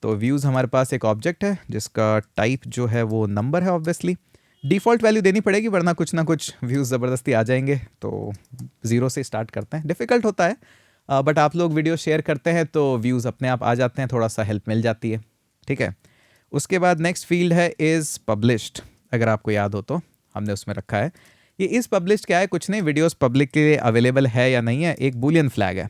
तो व्यूज़ हमारे पास एक ऑब्जेक्ट है जिसका टाइप जो है वो नंबर है। ऑब्वियसली डिफ़ॉल्ट वैल्यू देनी पड़ेगी, वरना कुछ ना कुछ व्यूज़ ज़बरदस्ती आ जाएंगे। तो 0 से स्टार्ट करते हैं, डिफ़िकल्ट होता है, बट आप लोग वीडियो शेयर करते हैं तो व्यूज़ अपने आप आ जाते हैं, थोड़ा सा हेल्प मिल जाती है। ठीक है, उसके बाद नेक्स्ट फील्ड है इज़ पब्लिश्ड। अगर आपको याद हो तो हमने उसमें रखा है, ये इज़ पब्लिश्ड क्या है, कुछ नहीं, वीडियोस पब्लिक के लिए अवेलेबल है या नहीं है, एक बूलियन फ्लैग है।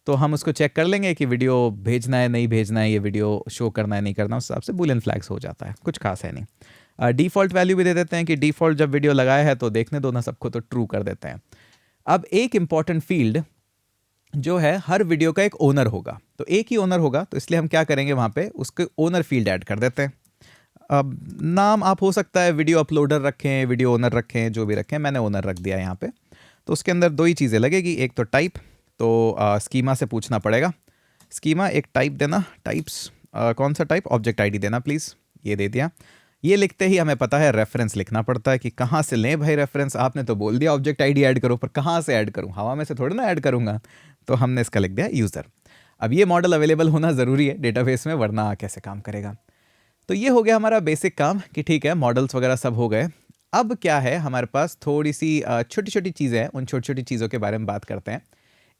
तो हम उसको चेक कर लेंगे कि वीडियो भेजना है नहीं भेजना है, ये वीडियो शो करना है नहीं करना, उस हिसाब से बूलियन फ्लैग्स हो जाता है, कुछ खास है नहीं। डिफ़ॉल्ट वैल्यू भी दे देते हैं कि डिफ़ॉल्ट जब वीडियो लगाया है तो देखने दो ना सबको, तो ट्रू कर देते हैं। अब एक इम्पॉर्टेंट फील्ड जो है हर वीडियो का एक ओनर होगा, तो एक ही ओनर होगा, तो इसलिए हम क्या करेंगे वहाँ पे उसके ओनर फील्ड ऐड कर देते हैं। अब नाम आप हो सकता है वीडियो अपलोडर रखें, वीडियो ओनर रखें, जो भी रखें, मैंने ओनर रख दिया यहाँ पे। तो उसके अंदर दो ही चीज़ें लगेगी, एक तो टाइप, तो स्कीमा से पूछना पड़ेगा, स्कीमा एक टाइप देना, टाइप्स कौन सा टाइप, ऑब्जेक्ट आईडी देना प्लीज़, ये दे दिया। ये लिखते ही हमें पता है रेफरेंस लिखना पड़ता है कि कहाँ से लें भाई रेफरेंस, आपने तो बोल दिया ऑब्जेक्ट आईडी ऐड करो, पर कहाँ से ऐड करूँ, हवा में से थोड़ी ना ऐड करूँगा, तो हमने इसका लिख दिया यूज़र। अब ये मॉडल अवेलेबल होना ज़रूरी है डेटाबेस में, वरना कैसे काम करेगा। तो ये हो गया हमारा बेसिक काम कि ठीक है मॉडल्स वगैरह सब हो गए। अब क्या है हमारे पास थोड़ी सी छोटी छोटी चीज़ें हैं, उन छोटी छोटी चीज़ों के बारे में बात करते हैं।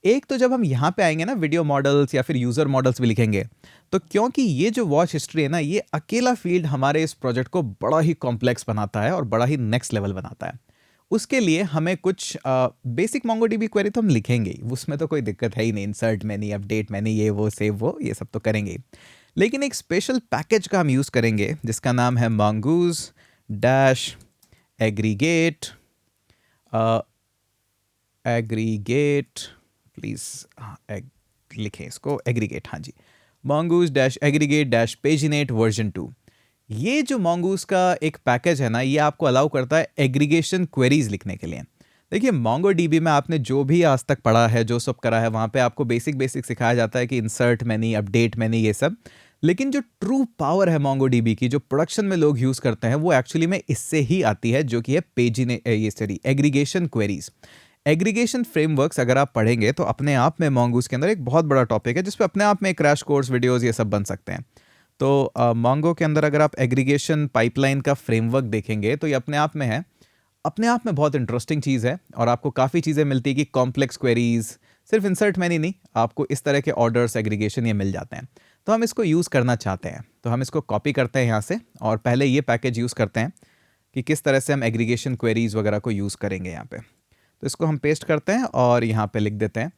एक तो जब हम यहाँ पे आएंगे ना वीडियो मॉडल्स या फिर यूज़र मॉडल्स भी लिखेंगे, तो क्योंकि ये जो वॉच हिस्ट्री है ना, ये अकेला फील्ड हमारे इस प्रोजेक्ट को बड़ा ही कॉम्प्लेक्स बनाता है और बड़ा ही नेक्स्ट लेवल बनाता है। उसके लिए हमें कुछ बेसिक मोंगोडीबी क्वेरी तो हम लिखेंगे ही, उसमें तो कोई दिक्कत है ही नहीं, इंसर्ट मैनी, अपडेट मैनी, ये वो सेव वो, ये सब तो करेंगे ही। लेकिन एक स्पेशल पैकेज का हम यूज़ करेंगे जिसका नाम है mongoose dash aggregate, aggregate please, लिखें इसको एग्रीगेट, हाँ जी, mongoose dash aggregate dash paginate version 2। ये जो mongoose का एक पैकेज है ना, ये आपको अलाउ करता है एग्रीगेशन क्वेरीज लिखने के लिए। देखिए MongoDB में आपने जो भी आज तक पढ़ा है, जो सब करा है, वहाँ पे आपको बेसिक बेसिक सिखाया जाता है कि इंसर्ट मैनी, अपडेट मैनी, ये सब। लेकिन जो ट्रू पावर है MongoDB की, जो प्रोडक्शन में लोग यूज़ करते हैं, वो एक्चुअली में इससे ही आती है, जो कि है एग्रीगेशन क्वेरीज। एग्रीगेशन फ्रेमवर्क्स अगर आप पढ़ेंगे तो अपने आप में mongoose के अंदर एक बहुत बड़ा टॉपिक है, जिस पे अपने आप में क्रैश कोर्स वीडियोस ये सब बन सकते हैं। तो Mongo के अंदर अगर आप एग्रीगेशन पाइपलाइन का फ्रेमवर्क देखेंगे तो ये अपने आप में है, अपने आप में बहुत इंटरेस्टिंग चीज़ है, और आपको काफ़ी चीज़ें मिलती है कि कॉम्प्लेक्स क्वेरीज, सिर्फ इंसर्ट मैनी नहीं, आपको इस तरह के ऑर्डर्स एग्रीगेशन ये मिल जाते हैं। तो हम इसको यूज़ करना चाहते हैं, तो हम इसको कॉपी करते हैं यहाँ से, और पहले ये पैकेज यूज़ करते हैं कि किस तरह से हम एग्रीगेशन क्वेरीज वगैरह को यूज़ करेंगे यहाँ पे। तो इसको हम पेस्ट करते हैं और यहाँ पे लिख देते हैं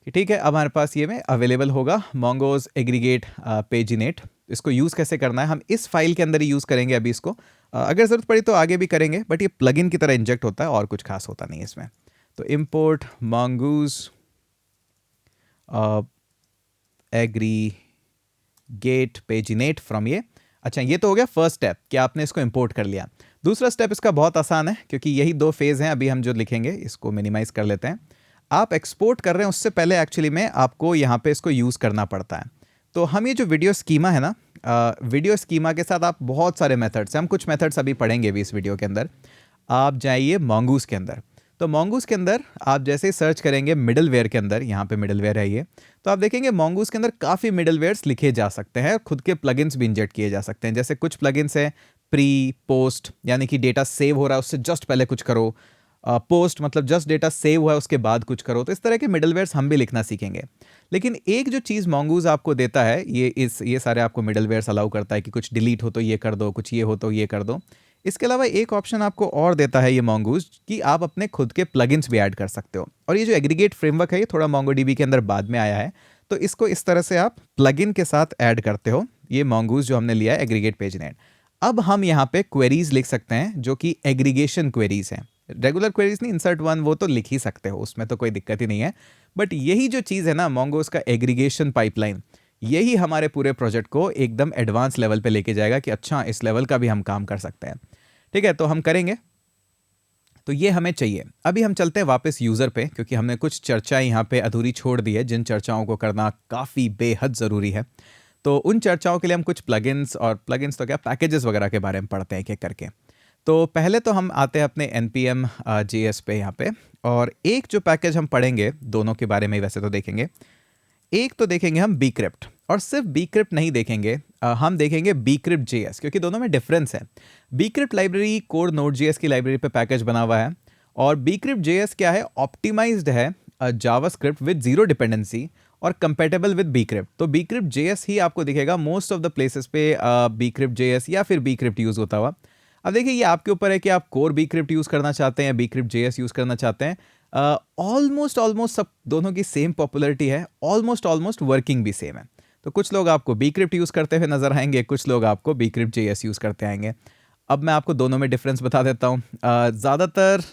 कि ठीक है, अब हमारे पास ये में अवेलेबल होगा mongoose एग्रीगेट पेजिनेट। इसको यूज़ कैसे करना है, हम इस फाइल के अंदर ही यूज़ करेंगे अभी इसको, अगर ज़रूरत पड़ी तो आगे भी करेंगे, बट ये प्लगइन की तरह इंजेक्ट होता है और कुछ खास होता नहीं है इसमें। तो इम्पोर्ट mongoose एग्रीगेट पेजिनेट फ्रॉम ये। अच्छा, ये तो हो गया फर्स्ट स्टेप कि आपने इसको इंपोर्ट कर लिया। दूसरा स्टेप इसका बहुत आसान है, क्योंकि यही दो फेज़ हैं अभी हम जो लिखेंगे। इसको मिनिमाइज़ कर लेते हैं। आप एक्सपोर्ट कर रहे हैं उससे पहले एक्चुअली में आपको यहाँ पे इसको यूज़ करना पड़ता है। तो हम ये जो वीडियो स्कीमा है ना, वीडियो स्कीमा के साथ आप बहुत सारे मेथड्स हैं, हम कुछ मेथड्स अभी पढ़ेंगे भी इस वीडियो के अंदर। आप जाइए mongoose के अंदर, तो mongoose के अंदर आप जैसे ही सर्च करेंगे मिडलवेयर के अंदर, यहाँ पे मिडलवेयर है ये, तो आप देखेंगे mongoose के अंदर काफ़ी मिडलवेयर्स लिखे जा सकते हैं, खुद के प्लगइन्स भी इंजेक्ट किए जा सकते हैं। जैसे कुछ प्लगइन्स हैं प्री पोस्ट, यानी कि डेटा सेव हो रहा है उससे जस्ट पहले कुछ करो, पोस्ट मतलब जस्ट डेटा सेव हुआ है उसके बाद कुछ करो। तो इस तरह के मिडलवेयर्स हम भी लिखना सीखेंगे। लेकिन एक जो चीज़ mongoose आपको देता है, ये सारे आपको मिडलवेयर्स अलाउ करता है कि कुछ डिलीट हो तो ये कर दो, कुछ ये हो तो ये कर दो। इसके अलावा एक ऑप्शन आपको और देता है ये mongoose कि आप अपने खुद के प्लगइन्स भी ऐड कर सकते हो। और ये जो एग्रीगेट फ्रेमवर्क है, ये थोड़ा MongoDB के अंदर बाद में आया है, तो इसको इस तरह से आप प्लगइन के साथ ऐड करते हो, ये mongoose जो हमने लिया है एग्रीगेट पेजिनेट। अब हम यहाँ पे क्वेरीज लिख सकते हैं जो कि एग्रीगेशन क्वेरीज हैं, रेगुलर क्वेरीज नहीं, इंसर्ट वन वो तो लिख ही सकते हो, उसमें तो कोई दिक्कत ही नहीं है। बट यही जो चीज़ है ना mongoose का एग्रीगेशन पाइपलाइन, यही हमारे पूरे प्रोजेक्ट को एकदम एडवांस लेवल पे लेके जाएगा कि अच्छा इस लेवल का भी हम काम कर सकते हैं। ठीक है, तो हम करेंगे, तो ये हमें चाहिए। अभी हम चलते हैं वापस यूज़र पे, क्योंकि हमने कुछ चर्चाएं यहाँ पे अधूरी छोड़ दी है, जिन चर्चाओं को करना काफ़ी बेहद ज़रूरी है। तो उन चर्चाओं के लिए हम कुछ प्लगइन्स, और प्लगइन्स तो क्या, पैकेजेस वगैरह के बारे में पढ़ते हैं एक एक करके। तो पहले तो हम आते हैं अपने npm JS पे यहाँ पे, और एक जो पैकेज हम पढ़ेंगे, दोनों के बारे में वैसे तो देखेंगे। एक तो देखेंगे हम bcrypt, और सिर्फ bcrypt नहीं देखेंगे, हम देखेंगे bcrypt JS, क्योंकि दोनों में डिफरेंस है। bcrypt लाइब्रेरी कोर Node.js की लाइब्रेरी पे पैकेज बना हुआ है, और bcrypt JS क्या है, ऑप्टिमाइज्ड है जावास्क्रिप्ट विद जीरो डिपेंडेंसी और कंपेटेबल विद bcrypt। तो bcrypt JS ही आपको दिखेगा मोस्ट ऑफ द प्लेसेस पे bcrypt JS या फिर bcrypt यूज़ होता हुआ। अब देखिए, ये आपके ऊपर है कि आप कोर bcrypt यूज़ करना चाहते हैं, bcrypt JS यूज़ करना चाहते हैं। ऑलमोस्ट सब दोनों की सेम पॉपुलैरिटी है, ऑलमोस्ट वर्किंग भी सेम है। तो कुछ लोग आपको bcrypt यूज़ करते हुए नजर आएंगे, कुछ लोग आपको bcrypt JS यूज़ करते आएंगे। अब मैं आपको दोनों में डिफरेंस बता देता हूँ। ज़्यादातर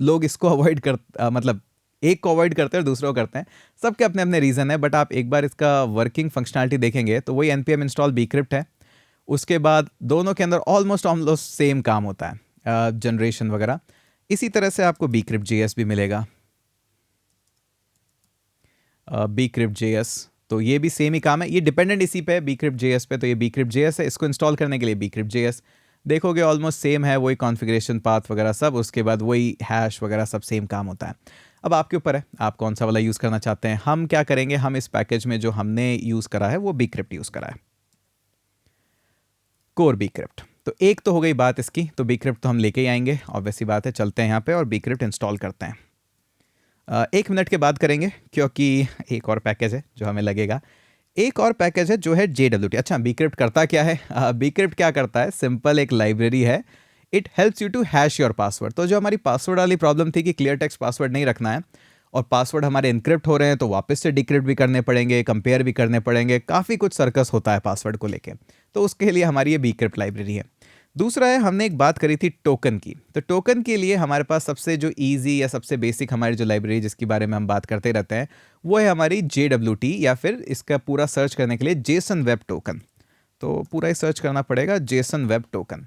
लोग इसको अवॉइड मतलब एक को अवॉइड करते हैं और दूसरों को करते हैं, सबके अपने अपने रीज़न है। बट आप एक बार इसका वर्किंग फंक्शनैलिटी देखेंगे तो वही npm इंस्टॉल bcrypt है। उसके बाद दोनों के अंदर ऑलमोस्ट सेम काम होता है, जनरेशन वगैरह। इसी तरह से आपको bcrypt.js भी मिलेगा, bcrypt.js, तो ये भी सेम ही काम है, ये डिपेंडेंट इसी पे है bcrypt.js पे। तो ये bcrypt.js है, इसको इंस्टॉल करने के लिए bcrypt.js देखोगे ऑलमोस्ट सेम है, वही कॉन्फ़िगरेशन पाथ वगैरह सब, उसके बाद वही हैश वगैरह सब सेम काम होता है। अब आपके ऊपर है आप कौन सा वाला यूज़ करना चाहते हैं। हम क्या करेंगे, हम इस पैकेज में जो हमने यूज़ करा है वो bcrypt यूज़ करा है, कोर bcrypt। तो एक तो हो गई बात इसकी, तो bcrypt तो हम लेके ही आएंगे, ऑब्वियस सी बात है। चलते हैं यहाँ पे और bcrypt इंस्टॉल करते हैं। 1 मिनट के बाद करेंगे क्योंकि एक और पैकेज है जो हमें लगेगा। एक और पैकेज है जो है JWT। अच्छा, bcrypt करता क्या है? bcrypt क्या करता है, सिंपल एक लाइब्रेरी है। It helps you to hash your password. तो जो हमारी पासवर्ड वाली प्रॉब्लम थी कि क्लियर टेक्स्ट पासवर्ड नहीं रखना है और पासवर्ड हमारे इनक्रिप्ट हो रहे हैं, तो वापस से डिक्रिप्ट भी करने पड़ेंगे, कंपेयर भी करने पड़ेंगे, काफ़ी कुछ सर्कस होता है पासवर्ड को लेके। तो उसके लिए हमारी ये bcrypt लाइब्रेरी है। दूसरा है, हमने एक बात करी थी टोकन की। तो टोकन के लिए हमारे पास सबसे जो इजी या सबसे बेसिक हमारी जो लाइब्रेरी जिसके बारे में हम बात करते रहते हैं वो है हमारी JWT, या फिर इसका पूरा सर्च करने के लिए जेसन वेब टोकन। तो पूरा ही सर्च करना पड़ेगा जेसन वेब टोकन।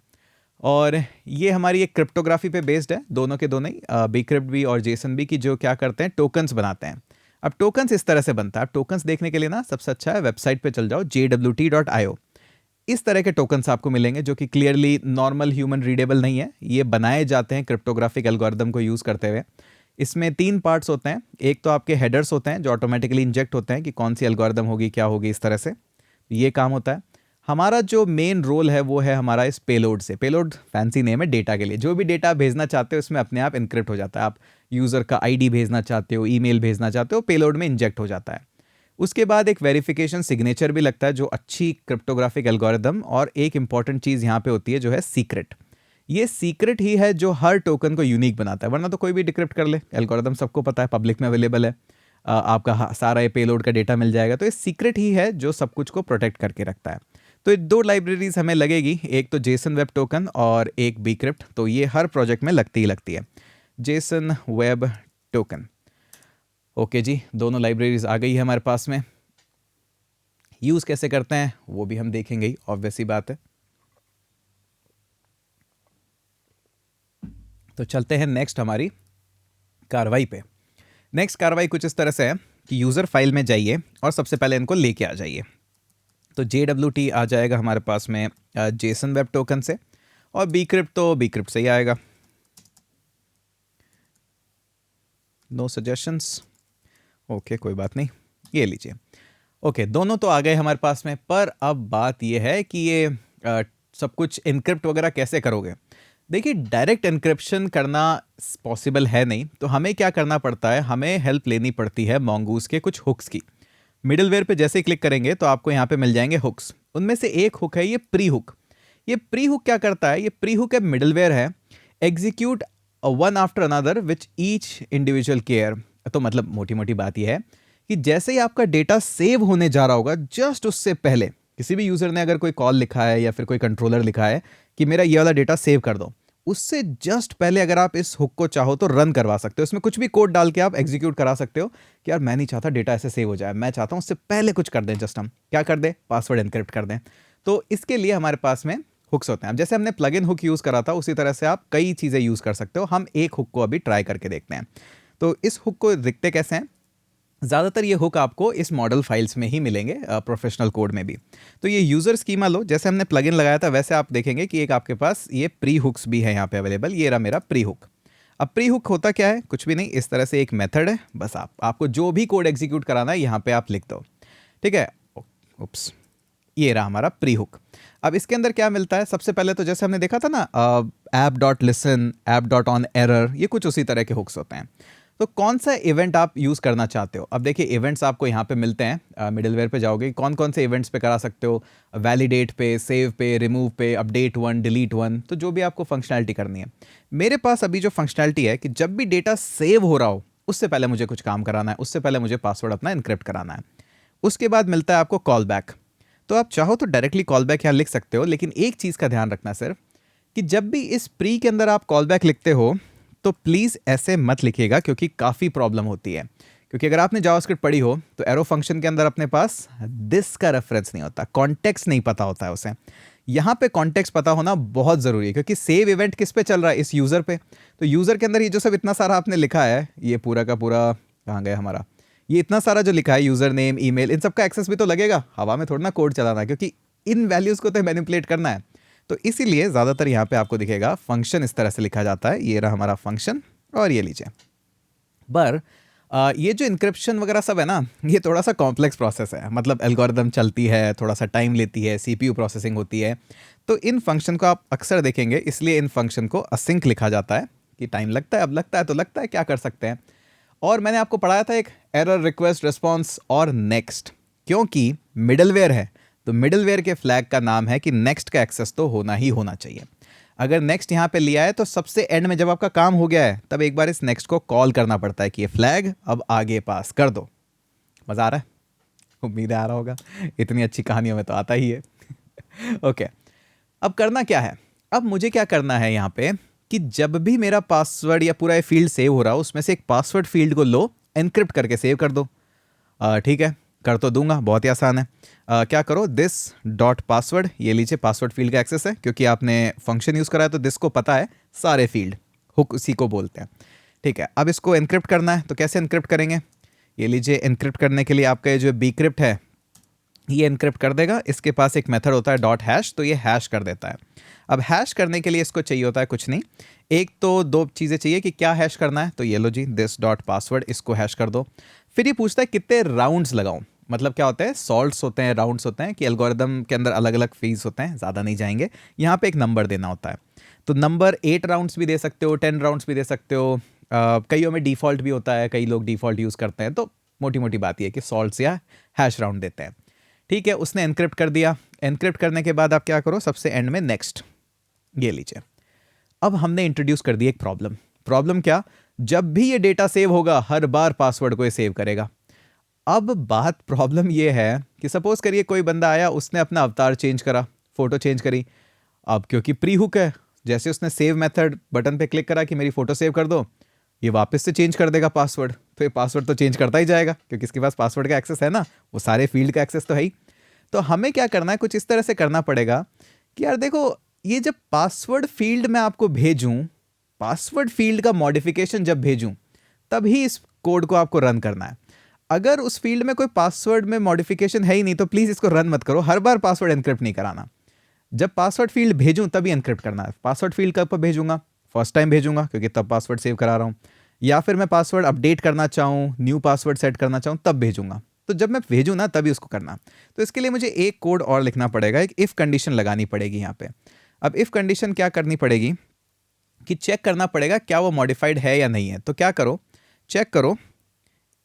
और ये हमारी एक क्रिप्टोग्राफी पे बेस्ड है, दोनों के दोनों ही, bcrypt भी और जेसन भी, की जो क्या करते हैं टोकन्स बनाते हैं। अब टोकन्स इस तरह से बनता है। अब टोकन्स देखने के लिए ना सबसे अच्छा है वेबसाइट पे चल जाओ, jwt.io। इस तरह के टोकन्स आपको मिलेंगे जो कि क्लियरली नॉर्मल ह्यूमन रीडेबल नहीं है, ये बनाए जाते हैं क्रिप्टोग्राफिक एल्गोरिदम को यूज़ करते हुए। इसमें 3 पार्ट्स होते हैं। एक तो आपके हेडर्स होते हैं जो ऑटोमेटिकली इंजेक्ट होते हैं कि कौन सी एल्गोरिदम होगी, क्या होगी, इस तरह से ये काम होता है। हमारा जो मेन रोल है वो है हमारा इस पेलोड से। पेलोड फैंसी नेम है डेटा के लिए। जो भी डेटा आप भेजना चाहते हो इसमें अपने आप इनक्रिप्ट हो जाता है। आप यूज़र का आईडी भेजना चाहते हो, ईमेल भेजना चाहते हो, पेलोड में इंजेक्ट हो जाता है। उसके बाद एक वेरिफिकेशन सिग्नेचर भी लगता है जो अच्छी क्रिप्टोग्राफिक एल्गोरिदम, और एक इंपॉर्टेंट चीज़ यहाँ पे होती है जो है सीक्रेट। ये सीक्रेट ही है जो हर टोकन को यूनिक बनाता है, वरना तो कोई भी डिक्रिप्ट कर ले, एल्गोरिदम सबको पता है, पब्लिक में अवेलेबल है, आपका सारा ये पेलोड का डेटा मिल जाएगा। तो ये सीक्रेट ही है जो सब कुछ को प्रोटेक्ट करके रखता है। तो ये 2 लाइब्रेरीज हमें लगेगी, एक तो जेसन वेब टोकन और एक bcrypt। तो ये हर प्रोजेक्ट में लगती ही लगती है, जेसन वेब टोकन। ओके जी, दोनों लाइब्रेरीज आ गई है हमारे पास में। यूज़ कैसे करते हैं वो भी हम देखेंगे ही, ऑब्वियस सी बात है। तो चलते हैं नेक्स्ट हमारी कार्रवाई पे। नेक्स्ट कार्रवाई कुछ इस तरह से है कि यूज़र फाइल में जाइए और सबसे पहले इनको लेके आ जाइए। तो JWT आ जाएगा हमारे पास में जेसन वेब टोकन से, और bcrypt तो bcrypt से ही आएगा। नो सजेशंस, ओके कोई बात नहीं, ये लीजिए। ओके, दोनों तो आ गए हमारे पास में। पर अब बात ये है कि ये सब कुछ इनक्रिप्ट वगैरह कैसे करोगे। देखिए, डायरेक्ट इनक्रिप्शन करना पॉसिबल है नहीं, तो हमें क्या करना पड़ता है, हमें हेल्प लेनी पड़ती है mongoose के कुछ हुक्स की। मिडिलवेयर पे जैसे ही क्लिक करेंगे तो आपको यहाँ पे मिल जाएंगे हुक्स। उनमें से एक हुक है ये प्री हुक। ये प्री हुक क्या करता है, ये प्री हुक एक मिडिलवेयर है, execute one after another which each individual care. तो मतलब मोटी मोटी बात यह है कि जैसे ही आपका डेटा सेव होने जा रहा होगा, जस्ट उससे पहले किसी भी यूजर ने अगर कोई कॉल लिखा है या फिर कोई कंट्रोलर लिखा है कि मेरा ये वाला डेटा सेव कर दो, उससे जस्ट पहले अगर आप इस हुक को चाहो तो रन करवा सकते हो। इसमें कुछ भी कोड डाल के आप एग्जीक्यूट करा सकते हो कि यार मैं नहीं चाहता डेटा ऐसे सेव हो जाए, मैं चाहता हूँ उससे पहले कुछ कर दें, जस्ट हम क्या कर दें, पासवर्ड एनक्रिप्ट कर दें। तो इसके लिए हमारे पास में हुक्स होते हैं। अब जैसे हमने प्लगइन हुक यूज़ करा था उसी तरह से आप कई चीज़ें यूज़ कर सकते हो। हम एक हुक को अभी ट्राई करके देखते हैं। तो इस हुक को दिखते कैसे हैं, ज़्यादातर ये हुक आपको इस मॉडल फाइल्स में ही मिलेंगे, प्रोफेशनल कोड में भी। तो ये यूज़र स्कीमा लो, जैसे हमने प्लगइन लगाया था वैसे आप देखेंगे कि एक आपके पास ये प्री हुक्स भी है यहाँ पे अवेलेबल। ये रहा मेरा प्री हुक। अब प्री हुक होता क्या है, कुछ भी नहीं, इस तरह से एक मेथड है, बस आपको जो भी कोड एग्जीक्यूट कराना है यहाँ पे आप लिख दो, ठीक है। उप्स, ये रहा हमारा प्री हुक। अब इसके अंदर क्या मिलता है, सबसे पहले तो जैसे हमने देखा था ना, app.listen, app.onError, ये कुछ उसी तरह के हुक्स होते हैं। तो कौन सा इवेंट आप यूज़ करना चाहते हो। अब देखिए, इवेंट्स आपको यहाँ पे मिलते हैं, मिडिलवेयर पे जाओगे, कौन कौन से इवेंट्स पे करा सकते हो, वैलिडेट पे, सेव पे, रिमूव पे, अपडेट वन, डिलीट वन, तो जो भी आपको फंक्शनैलिटी करनी है। मेरे पास अभी जो फंक्शनैलिटी है कि जब भी डेटा सेव हो रहा हो उससे पहले मुझे कुछ काम कराना है, उससे पहले मुझे पासवर्ड अपना इनक्रिप्ट कराना है। उसके बाद मिलता है आपको कॉल बैक। तो आप चाहो तो डायरेक्टली कॉल बैक यहाँ लिख सकते हो, लेकिन एक चीज़ का ध्यान रखना सिर्फ कि जब भी इस प्री के अंदर आप कॉल बैक लिखते हो तो प्लीज़ ऐसे मत लिखिएगा क्योंकि काफ़ी प्रॉब्लम होती है। क्योंकि अगर आपने जावास्क्रिप्ट पढ़ी हो तो एरो फंक्शन के अंदर अपने पास दिस का रेफरेंस नहीं होता, कॉन्टेक्स्ट नहीं पता होता है उसे। यहाँ पे कॉन्टेक्स्ट पता होना बहुत ज़रूरी है क्योंकि सेव इवेंट किस पे चल रहा है, इस यूज़र पे। तो यूज़र के अंदर ये जो सब इतना सारा आपने लिखा है, ये पूरा का पूरा कहाँ गया हमारा, ये इतना सारा जो लिखा है, यूज़र नेम, ईमेल, इन सब का एक्सेस भी तो लगेगा। हवा में थोड़ा ना कोड चलाना है क्योंकि इन वैल्यूज़ को तो मैनिपुलेट करना है। तो इसीलिए ज़्यादातर यहाँ पे आपको दिखेगा फंक्शन इस तरह से लिखा जाता है। ये रहा हमारा फंक्शन और ये लीजिए। पर ये जो इंक्रिप्शन वगैरह सब है ना, ये थोड़ा सा कॉम्प्लेक्स प्रोसेस है। मतलब एल्गोरिदम चलती है, थोड़ा सा टाइम लेती है, सीपीयू प्रोसेसिंग होती है। तो इन फंक्शन को आप अक्सर देखेंगे, इसलिए इन फंक्शन को असिंक लिखा जाता है कि टाइम लगता है। अब लगता है तो लगता है, क्या कर सकते हैं। और मैंने आपको पढ़ाया था एक एरर, रिक्वेस्ट, रिस्पॉन्स और नेक्स्ट, क्योंकि मिडलवेयर है तो मिडलवेयर के फ्लैग का नाम है कि नेक्स्ट का एक्सेस तो होना ही होना चाहिए। अगर नेक्स्ट यहाँ पे लिया है तो सबसे एंड में जब आपका काम हो गया है तब एक बार इस नेक्स्ट को कॉल करना पड़ता है कि ये फ्लैग अब आगे पास कर दो। मज़ा आ रहा है? उम्मीद आ रहा होगा, इतनी अच्छी कहानियों में तो आता ही है। ओके, अब करना क्या है? अब मुझे क्या करना है यहाँ पे कि जब भी मेरा पासवर्ड या पूरा ये फील्ड सेव हो रहा हो, उसमें से एक पासवर्ड फील्ड को लो, एनक्रिप्ट करके सेव कर दो। ठीक है, कर तो दूंगा, बहुत ही आसान है। क्या करो, दिस डॉट पासवर्ड, ये लीजिए पासवर्ड फील्ड का एक्सेस है क्योंकि आपने फंक्शन यूज़ करा है तो दिस को पता है सारे फील्ड, हुक उसी को बोलते हैं। ठीक है, अब इसको एनक्रिप्ट करना है तो कैसे एनक्रिप्ट करेंगे? ये लीजिए, एनक्रिप्ट करने के लिए आपका ये जो बीक्रिप्ट है ये एनक्रिप्ट कर देगा। इसके पास एक मेथड होता है डॉट हैश, तो ये हैश कर देता है। अब हैश करने के लिए इसको चाहिए होता है कुछ नहीं, एक तो दो चीज़ें चाहिए कि क्या हैश करना है। तो ये लो जी, दिस डॉट पासवर्ड, इसको हैश कर दो। फिर ये पूछता है कितने राउंड्स लगाऊं। मतलब क्या होता है, सॉल्ट्स होते हैं, राउंड्स होते हैं कि एल्गोरिदम के अंदर अलग अलग फेज होते हैं, ज़्यादा नहीं जाएंगे। यहाँ पे एक नंबर देना होता है, तो नंबर 8 राउंड्स भी दे सकते हो, 10 राउंड्स भी दे सकते हो। कईयों में डिफ़ॉल्ट भी होता है, कई लोग डिफ़ॉल्ट यूज़ करते हैं। तो मोटी मोटी बात यह है कि सॉल्ट्स या हैश राउंड देते हैं। ठीक है, उसने एनक्रिप्ट कर दिया। एनक्रिप्ट करने के बाद आप क्या करो, सबसे एंड में नेक्स्ट, ये लीजिए। अब हमने इंट्रोड्यूस कर दी एक प्रॉब्लम। प्रॉब्लम क्या? जब भी ये डेटा सेव होगा हर बार पासवर्ड को ये सेव करेगा। अब बात प्रॉब्लम ये है कि सपोज करिए कोई बंदा आया, उसने अपना अवतार चेंज करा, फोटो चेंज करी। अब क्योंकि प्री हुक है, जैसे उसने सेव मेथड बटन पे क्लिक करा कि मेरी फोटो सेव कर दो, ये वापस से चेंज कर देगा पासवर्ड। तो ये पासवर्ड तो चेंज करता ही जाएगा क्योंकि इसके पास पासवर्ड का एक्सेस है ना, वो सारे फील्ड का एक्सेस तो है ही। तो हमें क्या करना है, कुछ इस तरह से करना पड़ेगा कि यार देखो, ये जब पासवर्ड फील्ड में आपको भेजूं, पासवर्ड फील्ड का मॉडिफिकेशन जब भेजूं, तभी इस कोड को आपको रन करना है। अगर उस फील्ड में कोई पासवर्ड में मॉडिफिकेशन है ही नहीं तो प्लीज़ इसको रन मत करो। हर बार पासवर्ड एनक्रिप्ट नहीं कराना। जब पासवर्ड फील्ड भेजूं तभी एनक्रिप्ट करना है। पासवर्ड फील्ड कब भेजूंगा? फर्स्ट टाइम भेजूंगा क्योंकि तब पासवर्ड सेव करा रहा हूं, या फिर मैं पासवर्ड अपडेट करना चाहूँ, न्यू पासवर्ड सेट करना चाहूँ, तब भेजूंगा। तो जब मैं भेजूँ ना तभी उसको करना। तो इसके लिए मुझे एक कोड और लिखना पड़ेगा, एक इफ़ कंडीशन लगानी पड़ेगी यहाँ पे। अब इफ़ कंडीशन क्या करनी पड़ेगी कि चेक करना पड़ेगा क्या वो मॉडिफाइड है या नहीं है। तो क्या करो, चेक करो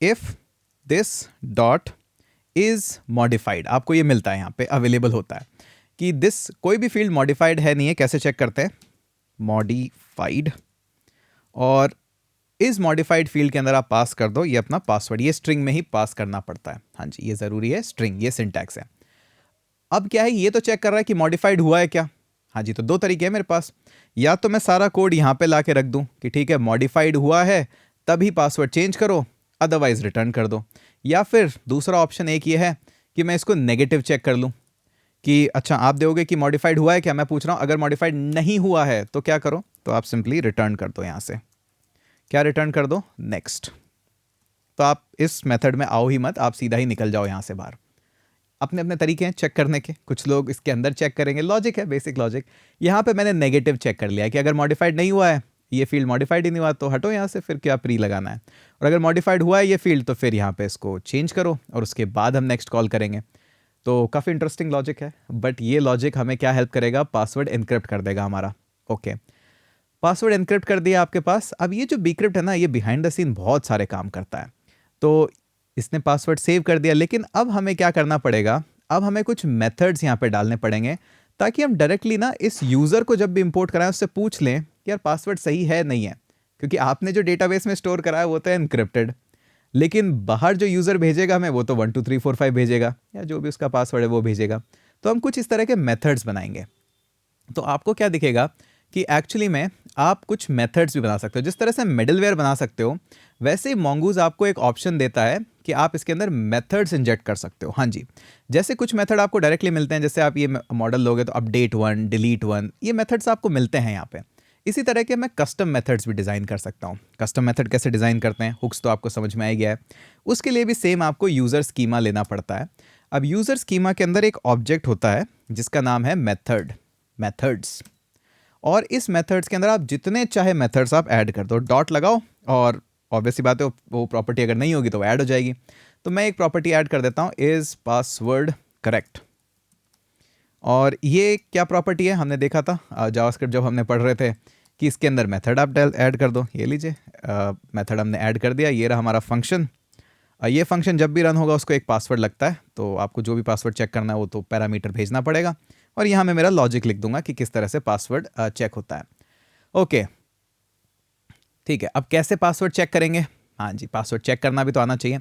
if this dot is modified. आपको ये मिलता है यहाँ पे, अवेलेबल होता है कि दिस कोई भी फील्ड मॉडिफाइड है नहीं है। कैसे चेक करते हैं? मॉडिफाइड, और इस मॉडिफाइड फील्ड के अंदर आप पास कर दो ये अपना पासवर्ड। ये स्ट्रिंग में ही पास करना पड़ता है। हाँ जी, ये ज़रूरी है, स्ट्रिंग, ये सिंटैक्स है। अब क्या है, ये तो चेक कर रहा है कि मॉडिफाइड हुआ है क्या। हाँ जी, तो दो तरीके हैं मेरे पास। या तो मैं सारा कोड यहाँ पे ला के रख दूँ कि ठीक है मॉडिफाइड हुआ है तभी पासवर्ड चेंज करो, अदरवाइज रिटर्न कर दो। या फिर दूसरा ऑप्शन एक ये है कि मैं इसको नेगेटिव चेक कर लूँ कि अच्छा आप दोगे कि मॉडिफाइड हुआ है क्या, मैं पूछ रहा हूँ। अगर मॉडिफाइड नहीं हुआ है तो क्या करो, तो आप सिंपली रिटर्न कर दो। यहाँ से क्या रिटर्न कर दो? नेक्स्ट। तो आप इस मेथड में आओ ही मत, आप सीधा ही निकल जाओ यहाँ से बाहर। अपने अपने तरीके हैं चेक करने के, कुछ लोग इसके अंदर चेक करेंगे, लॉजिक है, बेसिक लॉजिक। यहाँ पे मैंने नेगेटिव चेक कर लिया है कि अगर मॉडिफाइड नहीं हुआ है, ये फील्ड मॉडिफाइड ही नहीं हुआ, तो हटो यहाँ से, फिर क्या प्री लगाना है। और अगर मॉडिफाइड हुआ है ये फील्ड तो फिर यहाँ पे इसको चेंज करो और उसके बाद हम नेक्स्ट कॉल करेंगे। तो काफ़ी इंटरेस्टिंग लॉजिक है, बट ये लॉजिक हमें क्या हेल्प करेगा? पासवर्ड एनक्रिप्ट कर देगा हमारा। ओके, पासवर्ड एनक्रिप्ट कर दिया आपके पास। अब ये जो बीक्रिप्ट है ना, ये बिहाइंड द सीन बहुत सारे काम करता है। तो इसने पासवर्ड सेव कर दिया, लेकिन अब हमें क्या करना पड़ेगा? अब हमें कुछ मेथड्स यहाँ पे डालने पड़ेंगे ताकि हम डायरेक्टली ना इस यूज़र को जब भी इंपोर्ट कराएं उससे पूछ लें कि यार पासवर्ड सही है नहीं है। क्योंकि आपने जो डेटाबेस में स्टोर करा है वो तो एनक्रिप्टेड, लेकिन बाहर जो यूज़र भेजेगा हमें वो तो 1 2 3 4 5 भेजेगा, या जो भी उसका पासवर्ड है वो भेजेगा। तो हम कुछ इस तरह के मेथड्स बनाएंगे। तो आपको क्या दिखेगा कि एक्चुअली में आप कुछ मेथड्स भी बना सकते हो। जिस तरह से मिडलवेयर बना सकते हो, वैसे ही मोंगूज आपको एक ऑप्शन देता है कि आप इसके अंदर मेथड्स इंजेक्ट कर सकते हो। हाँ जी, जैसे कुछ मेथड आपको डायरेक्टली मिलते हैं, जैसे आप ये मॉडल लोगे तो अपडेट वन, डिलीट वन, ये मेथड्स आपको मिलते हैं यहाँ पे। इसी तरह के मैं कस्टम मेथड्स भी डिज़ाइन कर सकता हूँ। कस्टम मेथड कैसे डिज़ाइन करते हैं, हुक्स तो आपको समझ में आ गया है। उसके लिए भी सेम आपको यूज़र स्कीमा लेना पड़ता है। अब यूज़र स्कीमा के अंदर एक ऑब्जेक्ट होता है जिसका नाम है मेथड्स। और इस मेथड्स के अंदर आप जितने चाहे मेथड्स आप ऐड कर दो, डॉट लगाओ, और ऑब्वियसली बात है वो प्रॉपर्टी अगर नहीं होगी तो वो ऐड हो जाएगी। तो मैं एक प्रॉपर्टी ऐड कर देता हूँ, इज़ पासवर्ड करेक्ट। और ये क्या प्रॉपर्टी है, हमने देखा था जावास्क्रिप्ट जब हमने पढ़ रहे थे कि इसके अंदर मेथड आप ऐड कर दो। ये लीजिए, मेथड हमने ऐड कर दिया, ये रहा हमारा फंक्शन। ये फंक्शन जब भी रन होगा उसको एक पासवर्ड लगता है, तो आपको जो भी पासवर्ड चेक करना है वो तो पैरामीटर भेजना पड़ेगा। और यहाँ मैं मेरा लॉजिक लिख दूंगा कि किस तरह से पासवर्ड चेक होता है। ओके, ठीक है। अब कैसे पासवर्ड चेक करेंगे? हाँ जी, पासवर्ड चेक करना भी तो आना चाहिए।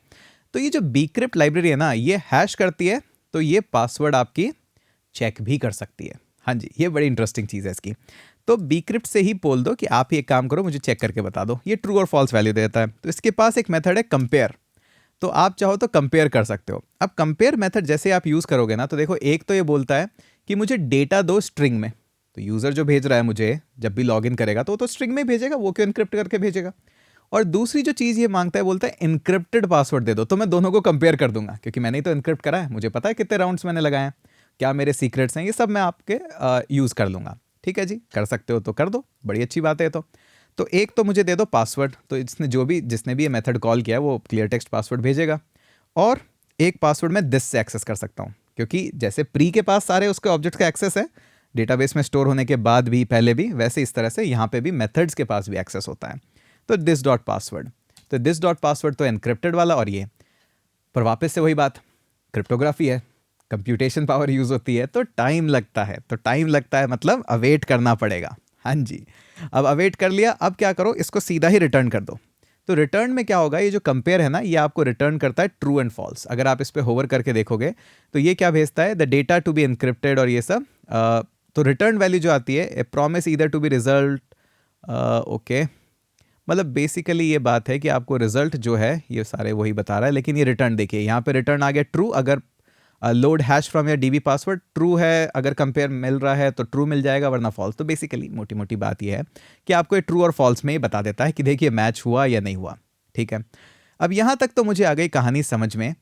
तो ये जो bcrypt लाइब्रेरी है ना, ये हैश करती है, तो ये पासवर्ड आपकी चेक भी कर सकती है। हाँ जी, ये बड़ी इंटरेस्टिंग चीज़ है इसकी। तो bcrypt से ही बोल दो कि आप ये काम करो, मुझे चेक करके बता दो। ये ट्रू और फॉल्स वैल्यू देता है। तो इसके पास एक मेथड है कंपेयर, तो आप चाहो तो कंपेयर कर सकते हो। अब कंपेयर मेथड जैसे आप यूज़ करोगे ना, तो देखो, एक तो ये बोलता है कि मुझे डेटा दो स्ट्रिंग में। तो यूज़र जो भेज रहा है मुझे, जब भी लॉगिन करेगा तो वो तो स्ट्रिंग में भेजेगा, वो क्यों इनक्रिप्ट करके भेजेगा। और दूसरी जो चीज़ ये मांगता है, बोलता है इनक्रिप्टेड पासवर्ड दे दो। तो मैं दोनों को कंपेयर कर दूंगा, क्योंकि मैंने ही तो इनक्रिप्ट करा है, मुझे पता है कितने राउंड्स मैंने लगाए हैं, क्या मेरे सीक्रेट्स हैं, ये सब मैं आपके यूज़ कर लूँगा। ठीक है जी, कर सकते हो तो कर दो, बड़ी अच्छी बात है। तो एक तो मुझे दे दो पासवर्ड, तो जिसने भी ये मेथड कॉल किया है वो क्लियर टेक्स्ट पासवर्ड भेजेगा। और एक पासवर्ड मैं दिस से एक्सेस कर सकता हूँ, क्योंकि जैसे प्री के पास सारे उसके ऑब्जेक्ट का एक्सेस है डेटाबेस में स्टोर होने के बाद भी, पहले भी, वैसे इस तरह से यहाँ पे भी मेथड्स के पास भी एक्सेस होता है। तो दिस डॉट पासवर्ड, तो दिस डॉट पासवर्ड तो एनक्रिप्टेड वाला, और ये पर वापस से वही बात, क्रिप्टोग्राफी है, कंप्यूटेशन पावर यूज़ होती है, तो टाइम लगता है। तो टाइम लगता है मतलब अवेट करना पड़ेगा। हाँ जी, अब अवेट कर लिया, अब क्या करो, इसको सीधा ही रिटर्न कर दो। तो रिटर्न में क्या होगा, ये जो कंपेयर है ना, ये आपको रिटर्न करता है ट्रू एंड फॉल्स। अगर आप इस पर होवर करके देखोगे तो ये क्या भेजता है, the data to be encrypted, और ये सब। तो रिटर्न वैल्यू जो आती है, a promise either to be result. Okay, मतलब बेसिकली ये बात है कि आपको रिजल्ट जो है ये सारे वही बता रहा है, लेकिन ये रिटर्न देखिए, यहाँ पे रिटर्न आ गया ट्रू। अगर load hash from your dB password true है, अगर कंपेयर मिल रहा है तो ट्रू मिल जाएगा, वरना फॉल्स। तो बेसिकली मोटी मोटी बात ये है कि आपको ये ट्रू और फॉल्स में ही बता देता है कि देखिए मैच हुआ या नहीं हुआ। ठीक है, अब यहाँ तक तो मुझे आ गई कहानी समझ में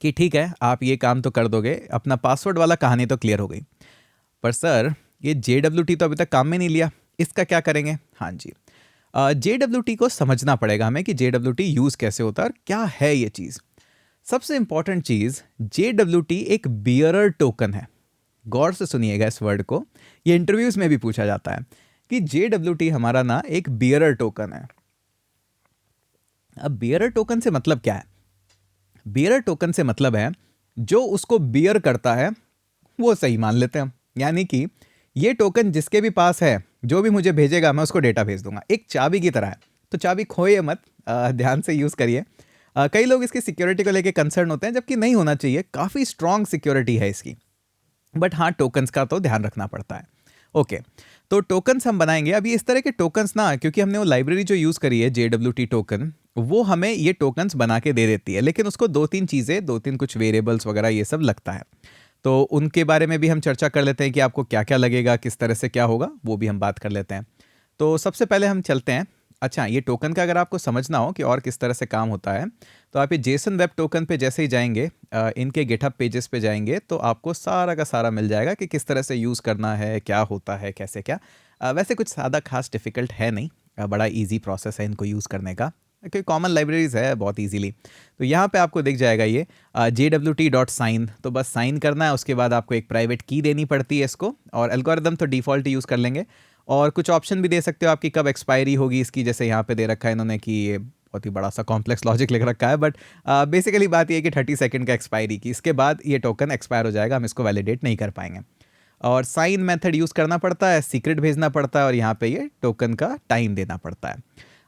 कि ठीक है, आप ये काम तो कर दोगे, अपना पासवर्ड वाला कहानी तो क्लियर हो गई। पर सर, ये JWT तो अभी तक काम में नहीं लिया, इसका क्या करेंगे? हाँ जी, JWT को समझना पड़ेगा हमें कि JWT यूज़ कैसे होता है और क्या है ये चीज़। सबसे इंपॉर्टेंट चीज़, JWT एक बियरर टोकन है। गौर से सुनिएगा इस वर्ड को, ये इंटरव्यूज़ में भी पूछा जाता है कि JWT हमारा ना एक बियरर टोकन है। अब बियरर टोकन से मतलब क्या है? बियरर टोकन से मतलब है जो उसको बियर करता है वो सही मान लेते हैं हम। यानी कि ये टोकन जिसके भी पास है, जो भी मुझे भेजेगा मैं उसको डेटा भेज दूंगा, एक चाबी की तरह है। तो चाबी खोइए मत, ध्यान से यूज़ करिए। कई लोग इसकी सिक्योरिटी को लेके कंसर्न होते हैं, जबकि नहीं होना चाहिए, काफ़ी स्ट्रॉन्ग सिक्योरिटी है इसकी। बट हाँ, टोकन्स का तो ध्यान रखना पड़ता है। ओके, तो टोकन्स हम बनाएंगे। अभी इस तरह के टोकन्स ना, क्योंकि हमने वो लाइब्रेरी जो यूज़ करी है JWT टोकन, वो हमें ये टोकन्स बना के दे देती है, लेकिन उसको दो तीन कुछ वेरिएबल्स वगैरह ये सब लगता है। तो उनके बारे में भी हम चर्चा कर लेते हैं कि आपको क्या क्या लगेगा, किस तरह से क्या होगा, वो भी हम बात कर लेते हैं। तो सबसे पहले हम चलते हैं। अच्छा, ये टोकन का अगर आपको समझना हो कि और किस तरह से काम होता है, तो आप ये जेसन वेब टोकन पे जैसे ही जाएंगे, इनके गिटहब पेजेस पे जाएंगे, तो आपको सारा का सारा मिल जाएगा कि किस तरह से यूज़ करना है, क्या होता है, कैसे क्या। वैसे कुछ ज़्यादा खास डिफ़िकल्ट है नहीं, बड़ा ईजी प्रोसेस है इनको यूज़ करने का, क्योंकि कॉमन लाइब्रेरीज है बहुत ईजीली। तो यहाँ पे आपको दिख जाएगा ये JWT.sign, तो बस साइन करना है, उसके बाद आपको एक प्राइवेट की देनी पड़ती है इसको, और एल्गोरिदम तो डिफ़ॉल्ट यूज़ कर लेंगे। और कुछ ऑप्शन भी दे सकते हो आपकी कब एक्सपायरी होगी इसकी, जैसे यहाँ पे दे रखा है इन्होंने कि ये बहुत ही बड़ा सा कॉम्प्लेक्स लॉजिक लिख रखा है, बट बेसिकली बात ये है कि 30 सेकंड का एक्सपायरी की, इसके बाद ये टोकन एक्सपायर हो जाएगा, हम इसको वैलिडेट नहीं कर पाएंगे। और साइन मेथड यूज़ करना पड़ता है, सीक्रेट भेजना पड़ता है, और यहाँ पे ये टोकन का टाइम देना पड़ता है।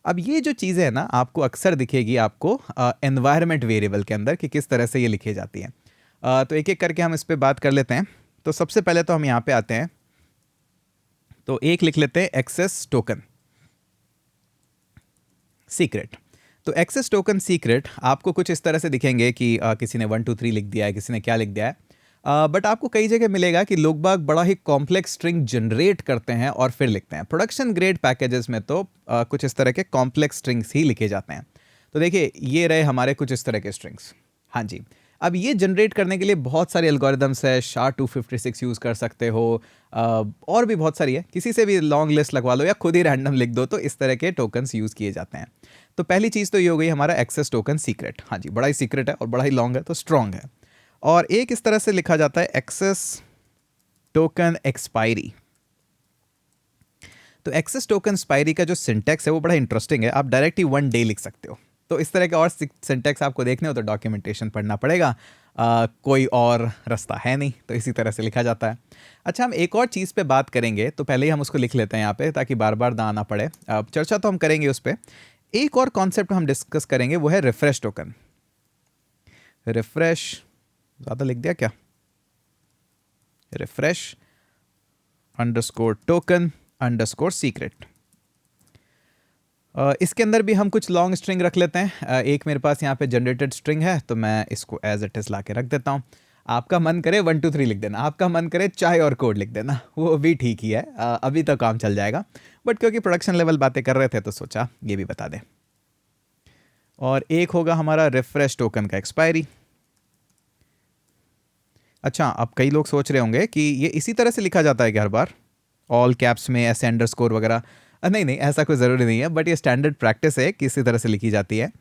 अब ये जो चीज़ें हैं ना, आपको अक्सर दिखेगी आपको एनवायरनमेंट वेरिएबल के अंदर कि किस तरह से ये लिखी जाती हैं। तो एक एक करके हम इस पर बात कर लेते हैं। तो सबसे पहले तो हम यहाँ पे आते हैं तो एक लिख लेते हैं एक्सेस टोकन सीक्रेट। तो एक्सेस टोकन सीक्रेट आपको कुछ इस तरह से दिखेंगे कि किसी ने 1 2 3 लिख दिया है, किसी ने क्या लिख दिया है, बट आपको कई जगह मिलेगा कि लोग बाग बड़ा ही कॉम्प्लेक्स स्ट्रिंग जनरेट करते हैं और फिर लिखते हैं। प्रोडक्शन ग्रेड पैकेजेस में तो कुछ इस तरह के कॉम्प्लेक्स स्ट्रिंग्स ही लिखे जाते हैं। तो देखिए ये रहे हमारे कुछ इस तरह के स्ट्रिंग्स। हाँ जी, अब ये जनरेट करने के लिए बहुत सारे एल्गोरिदम्स है, SHA-256 यूज़ कर सकते हो, और भी बहुत सारी है, किसी से भी लॉन्ग लिस्ट लगवा लो या खुद ही रैंडम लिख दो, तो इस तरह के टोकन्स यूज़ किए जाते हैं। तो पहली चीज़ तो ये हो गई हमारा एक्सेस टोकन सीक्रेट। हाँ जी, बड़ा ही सीक्रेट है और बड़ा ही लॉन्ग है तो स्ट्रॉन्ग है। और एक इस तरह से लिखा जाता है एक्सेस टोकन एक्सपायरी। तो एक्सेस टोकन एक्सपायरी का जो सिंटैक्स है वो बड़ा इंटरेस्टिंग है। आप डायरेक्ट ही 1 डे लिख सकते हो। तो इस तरह के और सिंटैक्स आपको देखने हो तो डॉक्यूमेंटेशन पढ़ना पड़ेगा, कोई और रास्ता है नहीं, तो इसी तरह से लिखा जाता है। अच्छा, हम एक और चीज़ पे बात करेंगे, तो पहले ही हम उसको लिख लेते हैं यहाँ पे ताकि बार बार ना आना पड़े। चर्चा तो हम करेंगे उस पर। एक और कॉन्सेप्ट हम डिस्कस करेंगे, वो है रिफ्रेश टोकन। रिफ्रेश ज़्यादा लिख दिया क्या? Refresh underscore token underscore secret. इसके अंदर भी हम कुछ लॉन्ग स्ट्रिंग रख लेते हैं। एक मेरे पास यहाँ पे जनरेटेड स्ट्रिंग है, तो मैं इसको एज इट इज़ ला के रख देता हूँ। आपका मन करे 1 2 3 लिख देना, आपका मन करे चाय और कोड लिख देना, वो भी ठीक ही है। अभी तो काम चल जाएगा, बट क्योंकि प्रोडक्शन लेवल बातें कर रहे थे तो सोचा ये भी बता दें। और एक होगा हमारा रिफ्रेश टोकन का एक्सपायरी। अच्छा, अब कई लोग सोच रहे होंगे कि ये इसी तरह से लिखा जाता है कि हर बार ऑल कैप्स में ऐसे अंडरस्कोर वगैरह। नहीं नहीं, ऐसा कोई ज़रूरी नहीं है, बट ये स्टैंडर्ड प्रैक्टिस है कि इसी तरह से लिखी जाती है।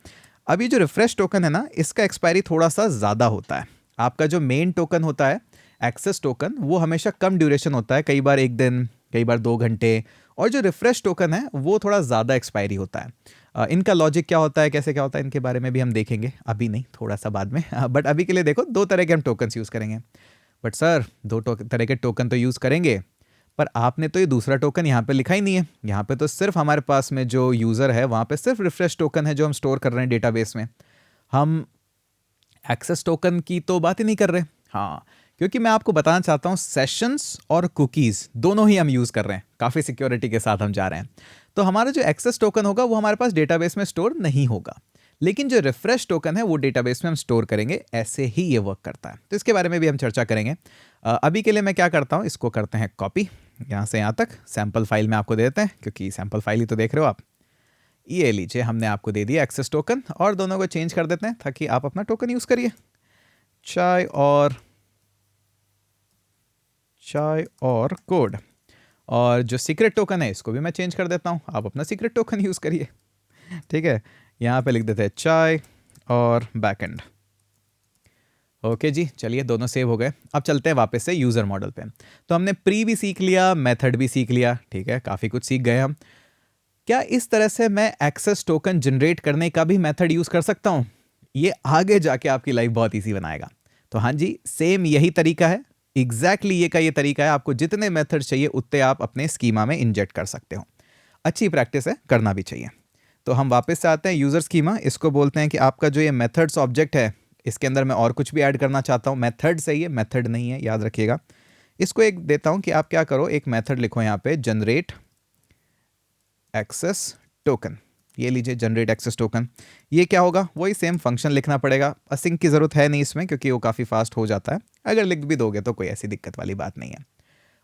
अब ये जो रिफ्रेश टोकन है ना, इसका एक्सपायरी थोड़ा सा ज़्यादा होता है। आपका जो मेन टोकन होता है एक्सेस टोकन, वो हमेशा कम ड्यूरेशन होता है, कई बार 1 दिन, कई बार 2 घंटे। और जो रिफ्रेश टोकन है वो थोड़ा ज़्यादा एक्सपायरी होता है। इनका लॉजिक क्या होता है, कैसे क्या होता है, इनके बारे में भी हम देखेंगे, अभी नहीं, थोड़ा सा बाद में। बट अभी के लिए देखो, 2 तरह के हम टोकन्स यूज़ करेंगे। बट सर 2 तरह के टोकन तो यूज़ करेंगे, पर आपने तो ये दूसरा टोकन यहाँ पे लिखा ही नहीं है। यहाँ पे तो सिर्फ हमारे पास में जो यूज़र है वहाँ पे सिर्फ रिफ्रेश टोकन है जो हम स्टोर कर रहे हैं डेटाबेस में। हम एक्सेस टोकन की तो बात ही नहीं कर रहे। हाँ, क्योंकि मैं आपको बताना चाहता हूँ सेशंस और कुकीज़ दोनों ही हम यूज़ कर रहे हैं, काफ़ी सिक्योरिटी के साथ हम जा रहे हैं। तो हमारा जो एक्सेस टोकन होगा वो हमारे पास डेटाबेस में स्टोर नहीं होगा, लेकिन जो रिफ्रेश टोकन है वो डेटाबेस में हम स्टोर करेंगे। ऐसे ही ये वर्क करता है, तो इसके बारे में भी हम चर्चा करेंगे। अभी के लिए मैं क्या करता हूँ, इसको करते हैं कॉपी यहाँ से यहाँ तक, सैम्पल फाइल में आपको दे देते हैं, क्योंकि सैम्पल फाइल ही तो देख रहे हो आप। ये लीजिए, हमने आपको दे दिया एक्सेस टोकन, और दोनों को चेंज कर देते हैं ताकि आप अपना टोकन यूज़ करिए। चाय और कोड। और जो सीक्रेट टोकन है इसको भी मैं चेंज कर देता हूँ, आप अपना सीक्रेट टोकन यूज़ करिए। ठीक है, यहाँ पे लिख देते हैं चाय और बैकएंड। ओके जी, चलिए दोनों सेव हो गए। अब चलते हैं वापस से यूज़र मॉडल पे। तो हमने प्री भी सीख लिया, मेथड भी सीख लिया, ठीक है, काफ़ी कुछ सीख गए हम। क्या इस तरह से मैं एक्सेस टोकन जनरेट करने का भी मेथड यूज़ कर सकता हूँ? ये आगे जाके आपकी लाइफ बहुत ईजी बनाएगा। तो हाँ जी, सेम यही तरीका है, एग्जैक्टली ये तरीका है। आपको जितने मेथड चाहिए उतने आप अपने स्कीमा में इंजेक्ट कर सकते हो। अच्छी प्रैक्टिस है, करना भी चाहिए। तो हम वापस से आते हैं यूज़र स्कीमा। इसको बोलते हैं कि आपका जो ये मेथड्स ऑब्जेक्ट है, इसके अंदर मैं और कुछ भी ऐड करना चाहता हूँ। मेथड सही है, मेथड नहीं है, याद रखिएगा। इसको एक देता हूँ कि आप क्या करो, एक मेथड लिखो यहाँ पे, जनरेट एक्सेस टोकन। ये लीजिए, जनरेट एक्सेस टोकन। ये क्या होगा, वही सेम फंक्शन लिखना पड़ेगा। असिंक की ज़रूरत है नहीं इसमें, क्योंकि वो काफ़ी फास्ट हो जाता है। अगर लिख भी दोगे तो कोई ऐसी दिक्कत वाली बात नहीं है।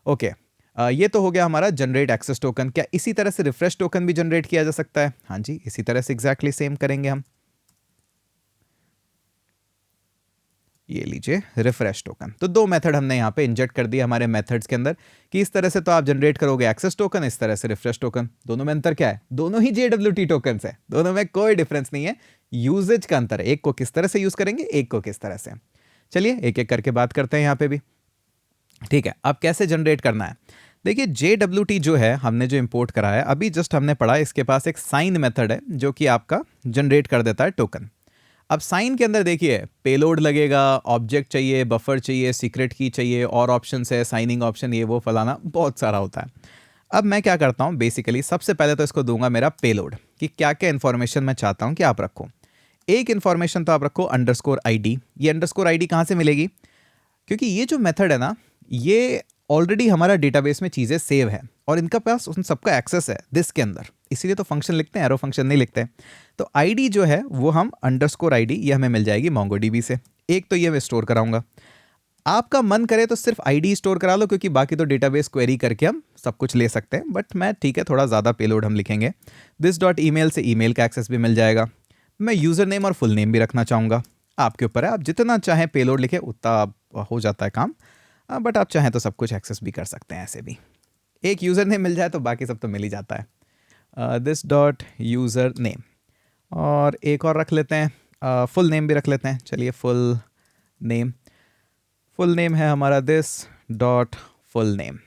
ओके, ये तो हो गया हमारा जनरेट एक्सेस टोकन। क्या इसी तरह से रिफ्रेश टोकन भी जनरेट किया जा सकता है? हाँ जी, इसी तरह से एग्जैक्टली सेम करेंगे हम। ये लीजिए रिफ्रेश टोकन। तो 2 मेथड हमने यहाँ पे इंजेक्ट कर दिए हमारे मेथड्स के अंदर कि इस तरह से तो आप जनरेट करोगे एक्सेस टोकन, इस तरह से रिफ्रेश टोकन। दोनों में अंतर क्या है? दोनों ही JWT टोकन्स है, दोनों में कोई डिफरेंस नहीं है, यूजेज का अंतर है। एक को किस तरह से यूज करेंगे, एक को किस तरह से। चलिए एक एक करके बात करते हैं यहाँ पे भी। ठीक है, अब कैसे जनरेट करना है? देखिए JWT जो है, हमने जो इंपोर्ट करा है, अभी जस्ट हमने पढ़ा, इसके पास एक साइन मेथड है जो कि आपका जनरेट कर देता है टोकन। अब साइन के अंदर देखिए पेलोड लगेगा, ऑब्जेक्ट चाहिए, बफर चाहिए, सीक्रेट की चाहिए, और ऑप्शन है, साइनिंग ऑप्शन, ये वो फलाना बहुत सारा होता है। अब मैं क्या करता हूँ, बेसिकली सबसे पहले तो इसको दूंगा मेरा पेलोड, कि क्या क्या इन्फॉर्मेशन मैं चाहता हूँ कि आप रखो। एक इन्फॉर्मेशन तो आप रखो _ID। ये _ID कहाँ से मिलेगी? क्योंकि ये जो मेथड है ना, ये ऑलरेडी हमारा डेटाबेस में चीज़ें सेव है। और इनका पास उन सबका एक्सेस है दिस के अंदर, इसीलिए तो फंक्शन लिखते हैं, एरो फंक्शन नहीं लिखते हैं। तो आईडी जो है वो हम अंडरस्कोर आईडी ये हमें मिल जाएगी मोंगोडीबी से। एक तो ये मैं स्टोर कराऊंगा, आपका मन करे तो सिर्फ आईडी स्टोर करा लो, क्योंकि बाकी तो डेटाबेस क्वेरी करके हम सब कुछ ले सकते हैं, बट मैं ठीक है थोड़ा ज़्यादा पेलोड हम लिखेंगे। दिस डॉट ईमेल से ईमेल का एक्सेस भी मिल जाएगा। मैं यूज़र नेम और फुल नेम भी रखना चाहूँगा, आपके ऊपर है, आप जितना चाहें पेलोड लिखे उतना हो जाता है काम, बट आप चाहें तो सब कुछ एक्सेस भी कर सकते हैं ऐसे भी। एक यूज़र नेम मिल जाए तो बाकी सब तो मिल ही जाता है। दिस डॉट यूज़र नेम, और एक और रख लेते हैं, फुल नेम भी रख लेते हैं। चलिए फुल नेम है हमारा this dot full name.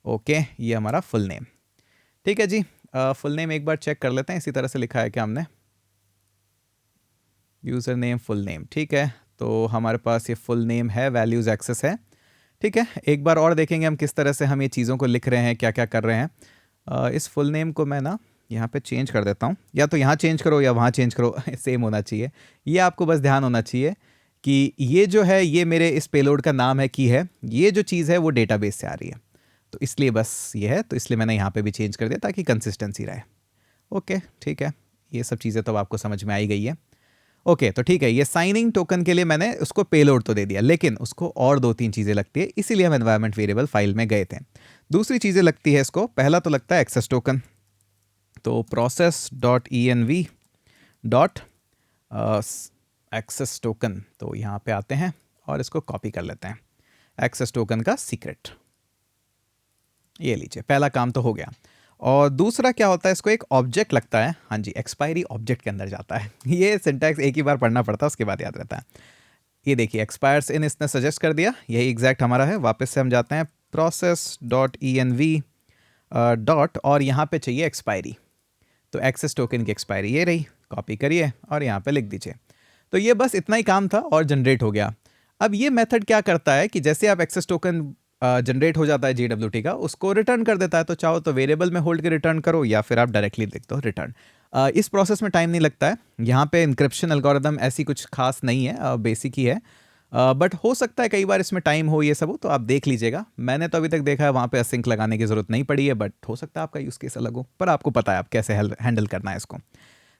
Okay, ये हमारा फुल नेम, ठीक है जी। फुल नेम एक बार चेक कर लेते हैं, इसी तरह से लिखा है क्या हमने, यूज़र नेम फुल नेम, ठीक है। तो हमारे पास ये फुल नेम है, वैल्यूज़ एक्सेस है, ठीक है। एक बार और देखेंगे हम किस तरह से हम ये चीज़ों को लिख रहे हैं, क्या क्या कर रहे हैं। इस फुल नेम को मैं ना यहाँ पे चेंज कर देता हूँ, या तो यहाँ चेंज करो या वहाँ चेंज करो सेम होना चाहिए। ये आपको बस ध्यान होना चाहिए कि ये जो है ये मेरे इस पेलोड का नाम है की है, ये जो चीज़ है वो डेटाबेस से आ रही है, तो इसलिए बस ये है, तो इसलिए मैंने यहाँ पे भी चेंज कर दिया ताकि कंसिस्टेंसी रहे। ओके, ठीक है, ये सब चीज़ें तो आपको समझ में आई गई है। ओके, तो ठीक है, ये साइनिंग टोकन के लिए मैंने उसको पेलोड तो दे दिया, लेकिन उसको और 2-3 चीज़ें लगती है, इसीलिए हम एनवायरनमेंट वेरिएबल फाइल में गए थे। दूसरी चीज़ें लगती है इसको, पहला तो लगता है एक्सेस टोकन, तो process dot env dot access token, तो यहाँ पे आते हैं और इसको कॉपी कर लेते हैं, एक्सेस टोकन का सीक्रेट, ये लीजिए, पहला काम तो हो गया। और दूसरा क्या होता है, इसको एक ऑब्जेक्ट लगता है, हाँ जी, एक्सपायरी ऑब्जेक्ट के अंदर जाता है। ये सिंटैक्स एक ही बार पढ़ना पड़ता है, उसके बाद याद रहता है। ये देखिए एक्सपायर्स इन इसने सजेस्ट कर दिया, यही एग्जैक्ट हमारा है। वापस से हम जाते हैं प्रोसेस डॉट env डॉट, और यहाँ पे चाहिए एक्सपायरी, तो एक्सेस टोकन की एक्सपायरी ये रही, कॉपी करिए और यहाँ पे लिख दीजिए। तो ये बस इतना ही काम था और जनरेट हो गया। अब ये मेथड क्या करता है कि जैसे आप एक्सेस टोकन जनरेट हो जाता है JWT का, उसको रिटर्न कर देता है। तो चाहो तो वेरिएबल में होल्ड के रिटर्न करो, या फिर आप डायरेक्टली लिख दो रिटर्न। इस प्रोसेस में टाइम नहीं लगता है, यहाँ पे इंक्रिप्शन एल्गोरिदम ऐसी कुछ खास नहीं है, बेसिक ही है, बट हो सकता है कई बार इसमें टाइम हो, ये सब हो, तो आप देख लीजिएगा। मैंने तो अभी तक देखा है वहाँ पे असिंक लगाने की ज़रूरत नहीं पड़ी है, bट हो सकता है आपका यूज़ केस अलग हो, पर आपको पता है आप कैसे हैंडल करना है इसको।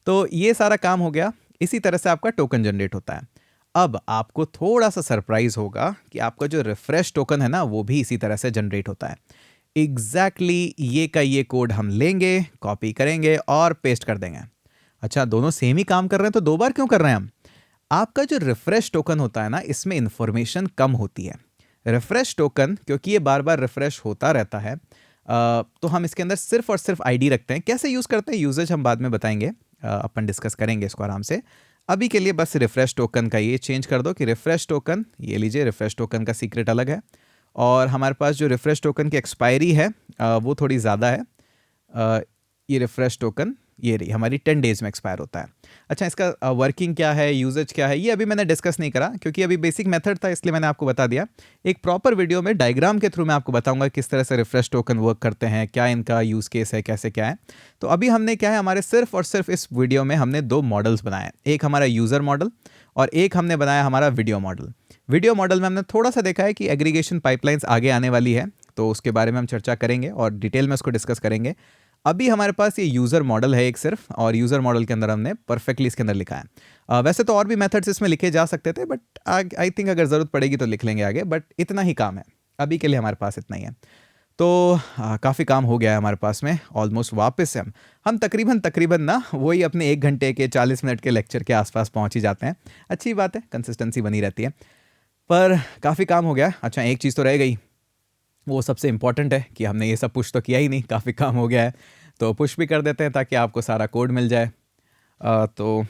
तो ये सारा काम हो गया, इसी तरह से आपका टोकन जनरेट होता है। अब आपको थोड़ा सा सरप्राइज होगा कि आपका जो रिफ्रेश टोकन है ना, वो भी इसी तरह से जनरेट होता है। एग्जैक्टली ये का ये कोड हम लेंगे, कॉपी करेंगे और पेस्ट कर देंगे। अच्छा, दोनों सेम ही काम कर रहे हैं, तो 2 बार क्यों कर रहे हैं हम? आपका जो रिफ्रेश टोकन होता है ना, इसमें इंफॉर्मेशन कम होती है। रिफ्रेश टोकन, क्योंकि ये बार बार रिफ्रेश होता रहता है, तो हम इसके अंदर सिर्फ और सिर्फ आईडी रखते हैं। कैसे यूज़ करते हैं, यूजेज हम बाद में बताएंगे, अपन डिस्कस करेंगे इसको आराम से। अभी के लिए बस रिफ्रेश टोकन का ये चेंज कर दो कि रिफ्रेश टोकन, ये लीजिए, रिफ्रेश टोकन का सीक्रेट अलग है, और हमारे पास जो रिफ्रेश टोकन की एक्सपायरी है वो थोड़ी ज़्यादा है। ये रिफ्रेश टोकन ये रही हमारी 10 डेज में एक्सपायर होता है। अच्छा, इसका वर्किंग क्या है, यूजेज क्या है, ये अभी मैंने डिस्कस नहीं करा, क्योंकि अभी बेसिक मेथड था, इसलिए मैंने आपको बता दिया। एक प्रॉपर वीडियो में डायग्राम के थ्रू मैं आपको बताऊंगा किस तरह से रिफ्रेश टोकन वर्क करते हैं, क्या इनका यूज़ केस है, कैसे क्या है। तो अभी हमने क्या है, हमारे सिर्फ और सिर्फ इस वीडियो में हमने 2 मॉडल्स बनाए, एक हमारा यूज़र मॉडल और एक हमने बनाया हमारा वीडियो मॉडल। वीडियो मॉडल में हमने थोड़ा सा देखा है कि एग्रीगेशन पाइपलाइंस आगे आने वाली है, तो उसके बारे में हम चर्चा करेंगे और डिटेल में उसको डिस्कस करेंगे। अभी हमारे पास ये यूज़र मॉडल है एक सिर्फ, और यूज़र मॉडल के अंदर हमने परफेक्टली इसके अंदर लिखा है। वैसे तो और भी मेथड्स इसमें लिखे जा सकते थे, बट आई थिंक अगर ज़रूरत पड़ेगी तो लिख लेंगे आगे, बट इतना ही काम है अभी के लिए, हमारे पास इतना ही है। तो काफ़ी काम हो गया है हमारे पास में ऑलमोस्ट। वापस से हम तकरीबन ना वही अपने 1 घंटे के 40 मिनट के लेक्चर के आसपास पहुंच ही जाते हैं। अच्छी बात है, कंसिस्टेंसी बनी रहती है, पर काफ़ी काम हो गया। अच्छा, एक चीज़ तो रह गई, वो सबसे इंपॉर्टेंट है कि हमने ये सब पुश तो किया ही नहीं, काफ़ी काम हो गया है, तो पुश भी कर देते हैं ताकि आपको सारा कोड मिल जाए। तो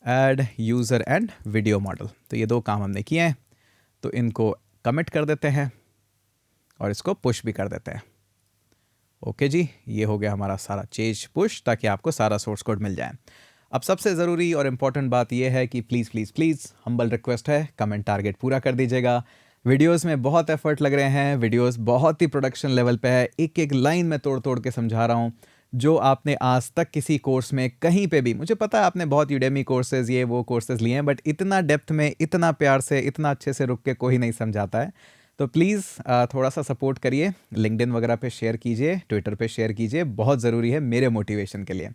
add user and video model, तो ये 2 काम हमने किए हैं, तो इनको कमिट कर देते हैं और इसको पुश भी कर देते हैं। ओके जी, ये हो गया हमारा सारा चेंज पुश, ताकि आपको सारा सोर्स कोड मिल जाए। अब सबसे ज़रूरी और इम्पॉर्टेंट बात यह है कि please please please humble request है, कमेंट टारगेट पूरा कर दीजिएगा। वीडियोस में बहुत एफर्ट लग रहे हैं, वीडियोस बहुत ही प्रोडक्शन लेवल पे है, एक एक लाइन में तोड़ तोड़ के समझा रहा हूँ, जो आपने आज तक किसी कोर्स में कहीं पे भी, मुझे पता है आपने बहुत यूडेमी कोर्सेज ये वो कोर्सेज लिए हैं, बट इतना डेप्थ में, इतना प्यार से, इतना अच्छे से रुक के कोई नहीं समझाता है। तो प्लीज़ थोड़ा सा सपोर्ट करिए, लिंक्डइन वगैरह पे शेयर कीजिए, ट्विटर पे शेयर कीजिए, बहुत ज़रूरी है मेरे मोटिवेशन के लिए।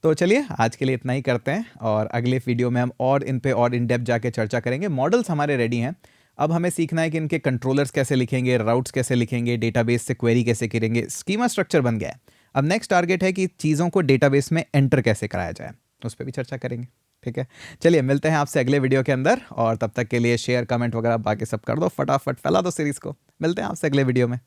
तो चलिए आज के लिए इतना ही करते हैं और अगले वीडियो में हम और इन पे और इन डेप्थ जाके चर्चा करेंगे। मॉडल्स हमारे रेडी हैं, अब हमें सीखना है कि इनके कंट्रोलर्स कैसे लिखेंगे, राउट्स कैसे लिखेंगे, डेटाबेस से क्वेरी कैसे करेंगे, स्कीमा स्ट्रक्चर बन गया है। अब नेक्स्ट टारगेट है कि चीज़ों को डेटाबेस में एंटर कैसे कराया जाए, उस पर भी चर्चा करेंगे। ठीक है, चलिए मिलते हैं आपसे अगले वीडियो के अंदर, और तब तक के लिए शेयर कमेंट वगैरह बाकी सब कर दो, फटाफट फैला दो सीरीज़ को। मिलते हैं आपसे अगले वीडियो में।